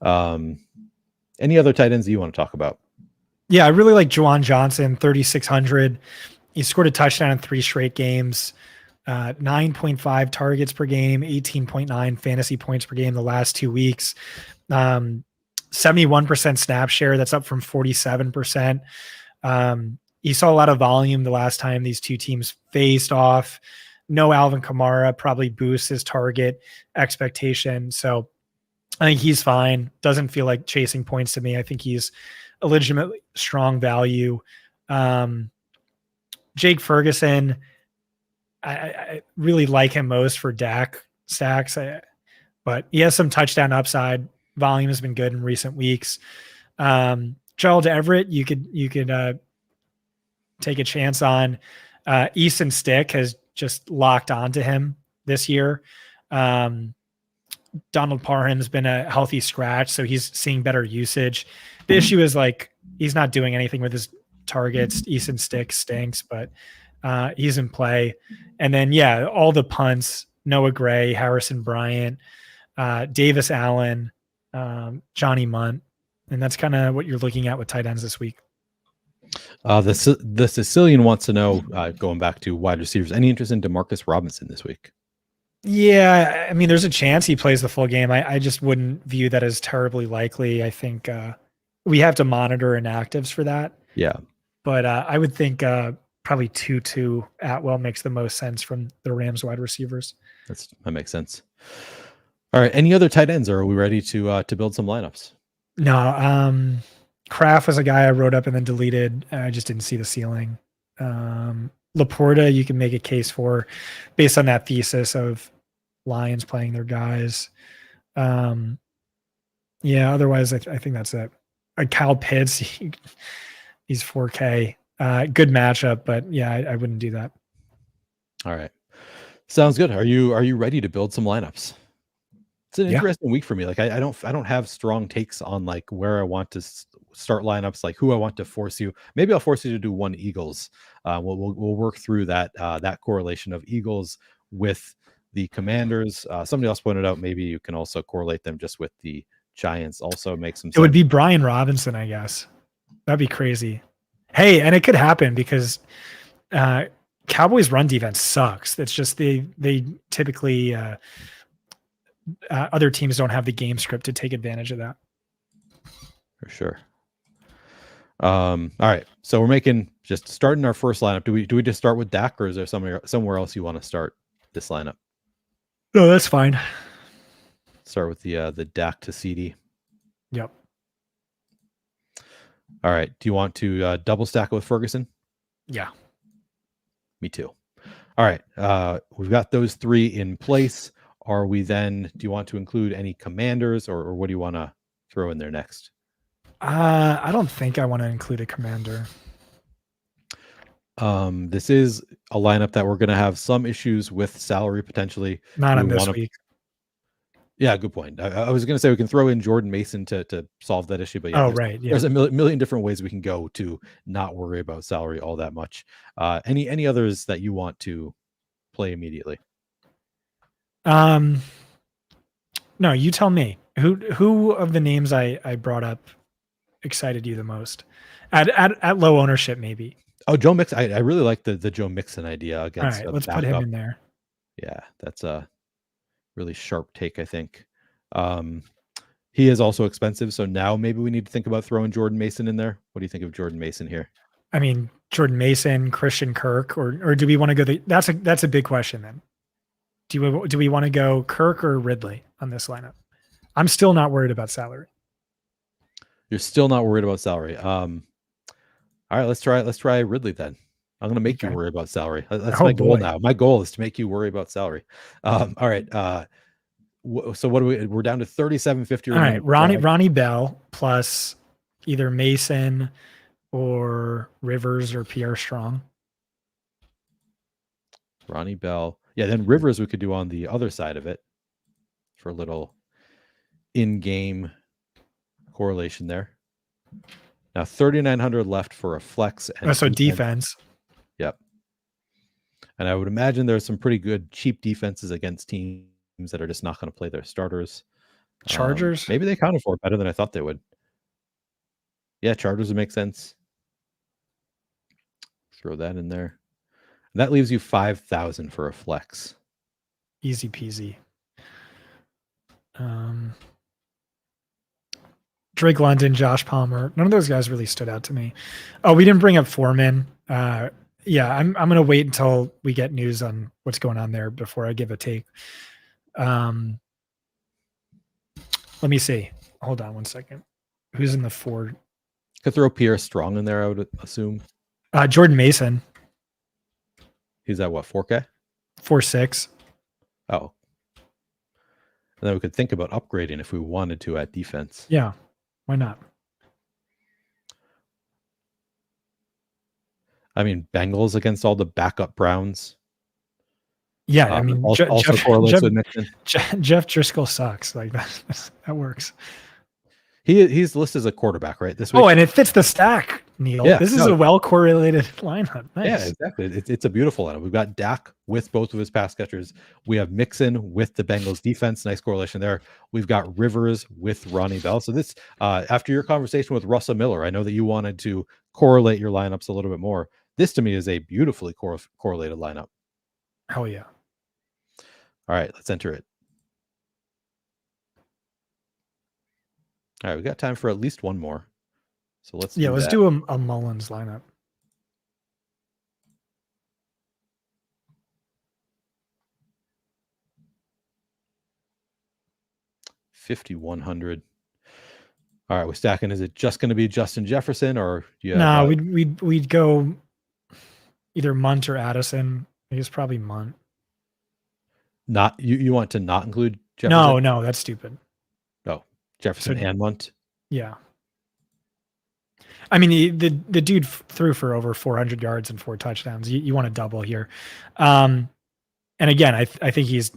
Any other tight ends that you want to talk about? Yeah, I really like Juwan Johnson, 3,600. He scored a touchdown in 3 straight games, 9.5 targets per game, 18.9 fantasy points per game the last 2 weeks. 71% snap share. That's up from 47%. He saw a lot of volume the last time these two teams faced off. No Alvin Kamara probably boosts his target expectation. So I think he's fine. Doesn't feel like chasing points to me. I think he's a legitimately strong value. Jake Ferguson, I really like him most for Dak stacks, but he has some touchdown upside. Volume has been good in recent weeks. Gerald Everett, you could take a chance on. Easton Stick has just locked onto him this year. Donald Parham's been a healthy scratch, so he's seeing better usage. The issue is like he's not doing anything with his targets. Easton Stick stinks, but he's in play. And then all the punts: Noah Gray, Harrison Bryant, Davis Allen, Johnny Munt, and that's kind of what you're looking at with tight ends this week. The Sicilian wants to know, going back to wide receivers, any interest in Demarcus Robinson this week? Yeah, I mean, there's a chance he plays the full game. I just wouldn't view that as terribly likely. I think we have to monitor inactives for that. Yeah. But I would think probably 2-2 Atwell makes the most sense from the Rams wide receivers. That makes sense. All right. Any other tight ends, or are we ready to build some lineups? No. Kraft was a guy I wrote up and then deleted. I just didn't see the ceiling. Laporta, you can make a case for based on that thesis of Lions playing their guys. Otherwise, I think that's it. Kyle Pitts, he's 4K. Good matchup, but I wouldn't do that. All right. Sounds good. Are you ready to build some lineups? It's an interesting week for me. Like I don't have strong takes on like where I want to start lineups, like who I want to force you. Maybe I'll force you to do one Eagles. We'll work through that correlation of Eagles with the Commanders. Somebody else pointed out maybe you can also correlate them just with the Giants. Also makes some sense. It would be Brian Robinson, I guess. That'd be crazy. Hey, and it could happen because Cowboys run defense sucks. It's just they typically other teams don't have the game script to take advantage of that. For sure. All right. So we're just starting our first lineup. Do we just start with Dak, or is there somewhere else you want to start this lineup? No, that's fine. Start with the Dak to CD. Yep. All right. Do you want to double stack it with Ferguson? Yeah. Me too. All right. We've got those three in place. Do you want to include any Commanders, or what do you want to throw in there next? I don't think I want to include a Commander. This is a lineup that we're going to have some issues with salary potentially. Not on this week. Yeah, good point. I was going to say we can throw in Jordan Mason to solve that issue, but there's a million different ways we can go to not worry about salary all that much. Any others that you want to play immediately? No, you tell me. Who of the names I brought up excited you the most at low ownership, maybe? Oh, Joe Mixon. I really like the Joe Mixon idea against. All right, let's put him in there. Yeah, that's a really sharp take, I think. He is also expensive, so now maybe we need to think about throwing Jordan Mason in there. What do you think of Jordan Mason here? I mean, Jordan Mason, Christian Kirk, or do we want to go that's a big question then. Do we want to go Kirk or Ridley on this lineup? I'm still not worried about salary. You're still not worried about salary. All right, let's try Ridley then. I'm going to make you worry about salary. That's my goal now. My goal is to make you worry about salary. All right. So what we're down to 37.50. All right. Ronnie Bell plus either Mason or Rivers or Pierre Strong. Ronnie Bell. Yeah. Then Rivers we could do on the other side of it for a little in-game correlation there. Now 3,900 left for a flex. And so defense. Yep. And I would imagine there's some pretty good cheap defenses against teams that are just not going to play their starters. Chargers? Maybe they accounted for it better than I thought they would. Yeah, Chargers would make sense. Throw that in there. And that leaves you 5,000 for a flex. Easy peasy. Drake London, Josh Palmer. None of those guys really stood out to me. Oh, we didn't bring up Foreman. Yeah, I'm gonna wait until we get news on what's going on there before I give a take. Let me see. Hold on 1 second. Who's in the 4? Could throw Pierre Strong in there, I would assume. Jordan Mason, He's at what, 4K? 4.6. Oh. And then we could think about upgrading if we wanted to at defense. Yeah, why not? I mean, Bengals against all the backup Browns. Yeah, I mean, also correlates with Mixon. Jeff Driscoll sucks. Like that works. He's listed as a quarterback, right? This week. Oh, and it fits the stack, Neil. Yeah, this is a well correlated lineup. Nice. Yeah, exactly. It's a beautiful lineup. We've got Dak with both of his pass catchers. We have Mixon with the Bengals defense. Nice correlation there. We've got Rivers with Ronnie Bell. So this, after your conversation with Russell Miller, I know that you wanted to correlate your lineups a little bit more. This to me is a beautifully correlated lineup. Hell yeah. All right, let's enter it. All right, we got time for at least one more. So let's do a Mullins lineup. $5,100. All right, we're stacking. Is it just going to be Justin Jefferson, or do you? No, we'd go either Munt or Addison. I guess probably Munt. Not you want to not include Jefferson? No, that's stupid. Oh, Jefferson and Munt. Yeah. I mean, the dude threw for over 400 yards and 4 touchdowns. You want to double here. And again, I think he's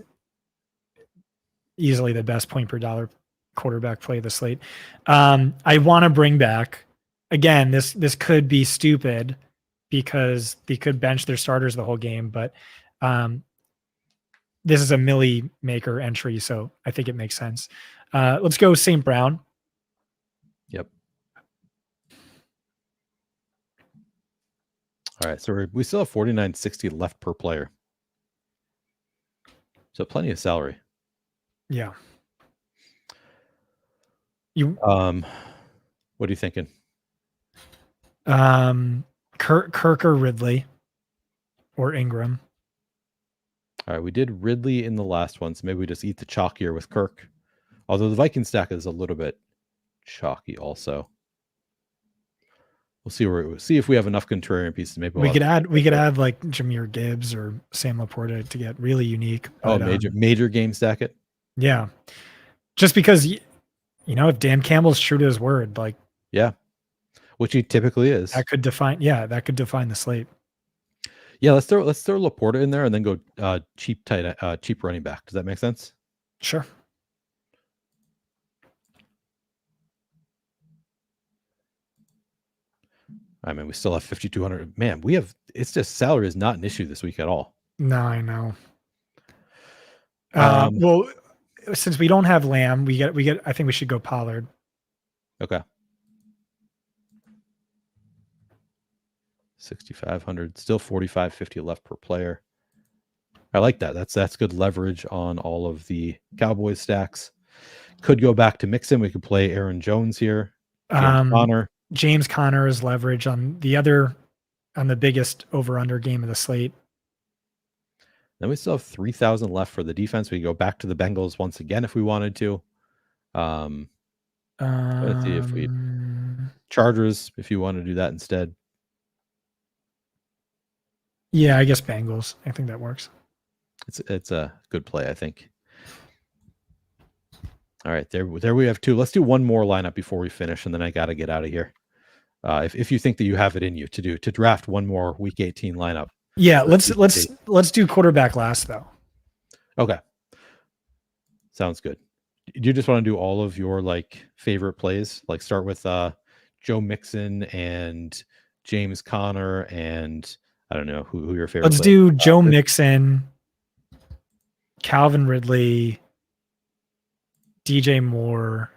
easily the best point per dollar quarterback play of the slate. I want to bring back, again, this could be stupid because they could bench their starters the whole game, but this is a Millie maker entry, so I think it makes sense. Let's go St. Brown. Yep. All right, so we still have $49.60 left per player. So plenty of salary. Yeah. What are you thinking? Kirk or Ridley or Ingram. All right, we did Ridley in the last one, so maybe we just eat the chalkier with Kirk. Although the Viking stack is a little bit chalky also. We'll see if we have enough contrarian pieces. Maybe we could add like Jahmyr Gibbs or Sam Laporta to get really unique. But, major game stack it. Yeah, just because if Dan Campbell's true to his word, like which he typically is, that could define the slate. Yeah, let's throw Laporta in there and then go cheap running back. Does that make sense? Sure. I mean, we still have 5,200. Man, it's just salary is not an issue this week at all. No, I know. Well, since we don't have Lamb, we get. I think we should go Pollard. Okay. 6,500, still 45.50 left per player. I like that. That's good leverage on all of the Cowboys stacks. Could go back to Mixon. We could play Aaron Jones here. James Conner is leverage on the biggest over-under game of the slate. Then we still have 3,000 left for the defense. We can go back to the Bengals once again if we wanted to. Let's see if we Chargers if you want to do that instead. Yeah, I guess Bengals. I think that works. It's a good play, I think. All right, there we have 2. Let's do one more lineup before we finish, and then I got to get out of here. If you think that you have it in you to draft one more Week 18 lineup. Yeah, let's do quarterback last though. Okay, sounds good. Do you just want to do all of your favorite plays? Like start with Joe Mixon and James Conner and I don't know who your favorite. Let's do Joe Mixon, Calvin Ridley, DJ Moore.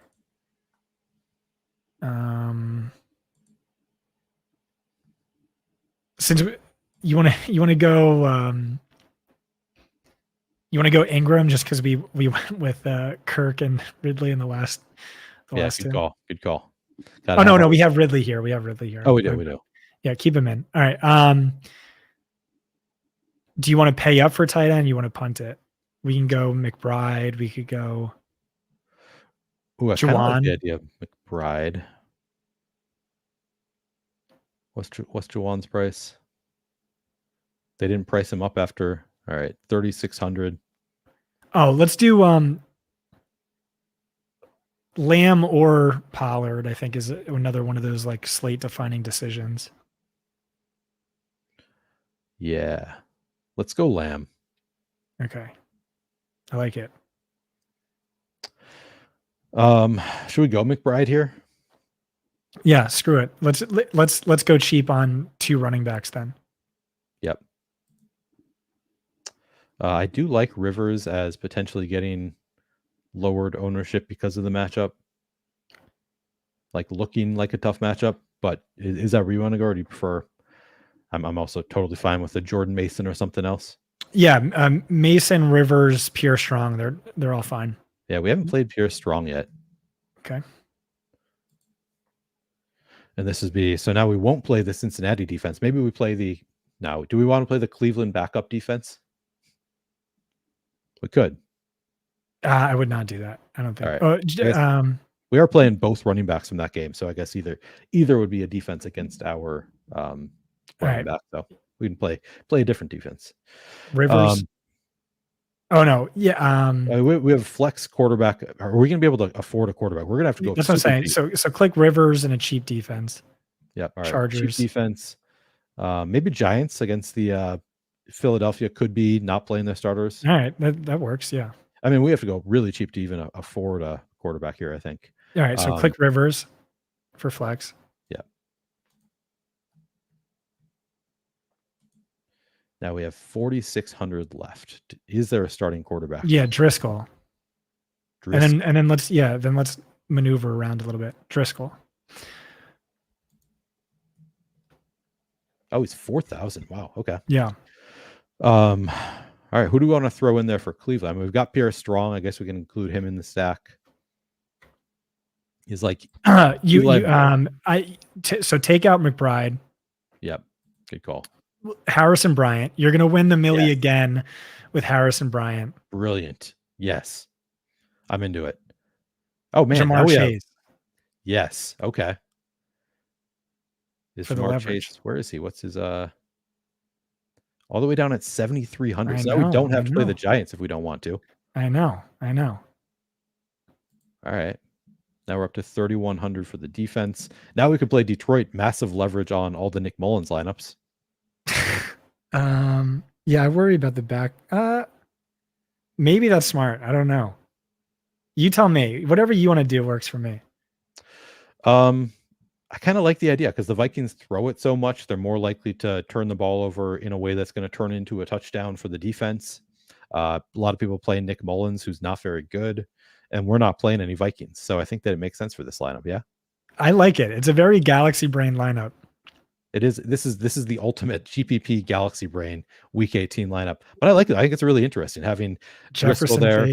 Since you want to go Ingram just because we went with Kirk and Ridley in the last. Good call. No, we have Ridley here. Oh, we do. Yeah, keep him in. All right. Do you want to pay up for tight end? You want to punt it? We can go McBride. We could go Ooh, I kind of like the Juwan. idea of McBride. What's Juwan's price? They didn't price him up after. All right, 3,600. Oh, let's do Lamb or Pollard. I think is another one of those like slate defining decisions. Yeah, let's go Lamb. Okay, I like it. Should we go McBride here? Yeah, screw it. Let's go cheap on 2 running backs then. Yep. I do like Rivers as potentially getting lowered ownership because of the matchup. Like looking like a tough matchup, but is that where you want to go, or do you prefer? I'm also totally fine with a Jordan Mason or something else. Yeah, Mason, Rivers, Pierre Strong, they're all fine. Yeah, we haven't played Pierre Strong yet. Okay. And this is so now we won't play the Cincinnati defense. Maybe we play do we want to play the Cleveland backup defense? We could. I would not do that. I don't think. Right. We are playing both running backs from that game, so I guess either would be a defense against our running back. So we can play a different defense. Rivers. Oh no, yeah. We have flex quarterback. Are we going to be able to afford a quarterback? We're going to have to go. That's what I'm saying. So click Rivers and a cheap defense. Yep. All right. Chargers cheap defense. Maybe Giants against the Philadelphia could be not playing their starters. All right, that works. Yeah. I mean, we have to go really cheap to even afford a quarterback here, I think. All right. So click Rivers for flex. Yeah. Now we have 4,600 left. Is there a starting quarterback? Yeah, Driscoll. And then let's maneuver around a little bit. Driscoll. Oh, he's 4,000. Wow. Okay. Yeah. All right. Who do we want to throw in there for Cleveland? I mean, we've got Pierre Strong. I guess we can include him in the stack. He's like so take out McBride. Yep. Good call. Harrison Bryant. You're gonna win the Millie again with Harrison Bryant. Brilliant. Yes. I'm into it. Oh man. Jamar Chase. Yes. Okay. Is Jamar Chase, where is he? What's his all the way down at 7,300. So we don't have to play the Giants if we don't want to. I know. All right. Now we're up to 3,100 for the defense. Now we could play Detroit. Massive leverage on all the Nick Mullins lineups. Yeah, I worry about the back. Maybe that's smart. I don't know. You tell me. Whatever you want to do works for me. I kind of like the idea because the Vikings throw it so much. They're more likely to turn the ball over in a way that's going to turn into a touchdown for the defense. A lot of people play Nick Mullins, who's not very good, and we're not playing any Vikings. So I think that it makes sense for this lineup. Yeah. I like it. It's a very Galaxy Brain lineup. It is. This is the ultimate GPP Galaxy Brain Week 18 lineup. But I like it. I think it's really interesting having Jefferson there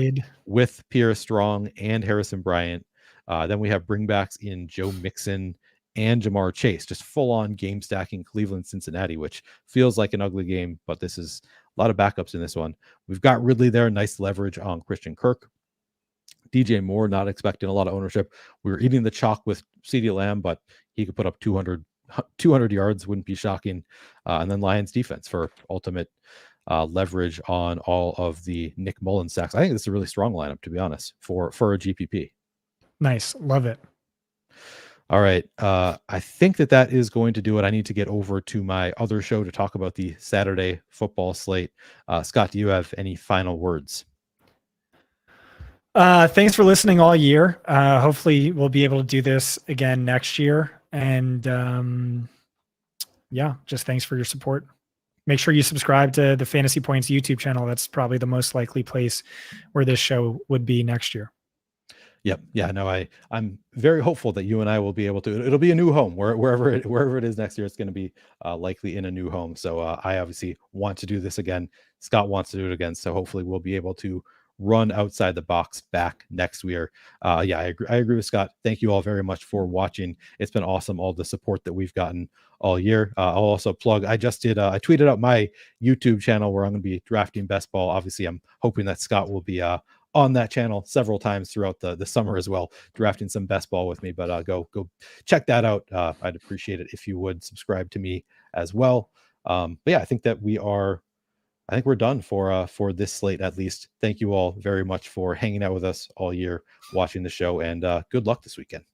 with Pierre Strong and Harrison Bryant. Then we have bringbacks in Joe Mixon and Jamar Chase, just full on game stacking Cleveland, Cincinnati, which feels like an ugly game, but this is a lot of backups in this one. We've got Ridley there, nice leverage on Christian Kirk. DJ Moore, not expecting a lot of ownership. We were eating the chalk with CeeDee Lamb, but he could put up 200 yards, wouldn't be shocking. And then Lions defense for ultimate leverage on all of the Nick Mullins sacks. I think this is a really strong lineup, to be honest, for a GPP. Nice. Love it. All right. I think that is going to do it. I need to get over to my other show to talk about the Saturday football slate. Scott, do you have any final words? Thanks for listening all year. Hopefully we'll be able to do this again next year. And just thanks for your support. Make sure you subscribe to the Fantasy Points YouTube channel. That's probably the most likely place where this show would be next year. Yep. Yeah, no, I'm very hopeful that you and I will be able to. It'll be a new home wherever it is next year. It's going to be likely in a new home. So I obviously want to do this again. Scott wants to do it again. So hopefully we'll be able to run outside the box back next year. Yeah, I agree with Scott. Thank you all very much for watching. It's been awesome, all the support that we've gotten all year. I'll also plug, I tweeted out my YouTube channel where I'm going to be drafting best ball. Obviously, I'm hoping that Scott will be on that channel several times throughout the summer as well, drafting some best ball with me. But go check that out. I'd appreciate it if you would subscribe to me as well. But yeah, I think we're done for this slate at least. Thank you all very much for hanging out with us all year, watching the show, and good luck this weekend.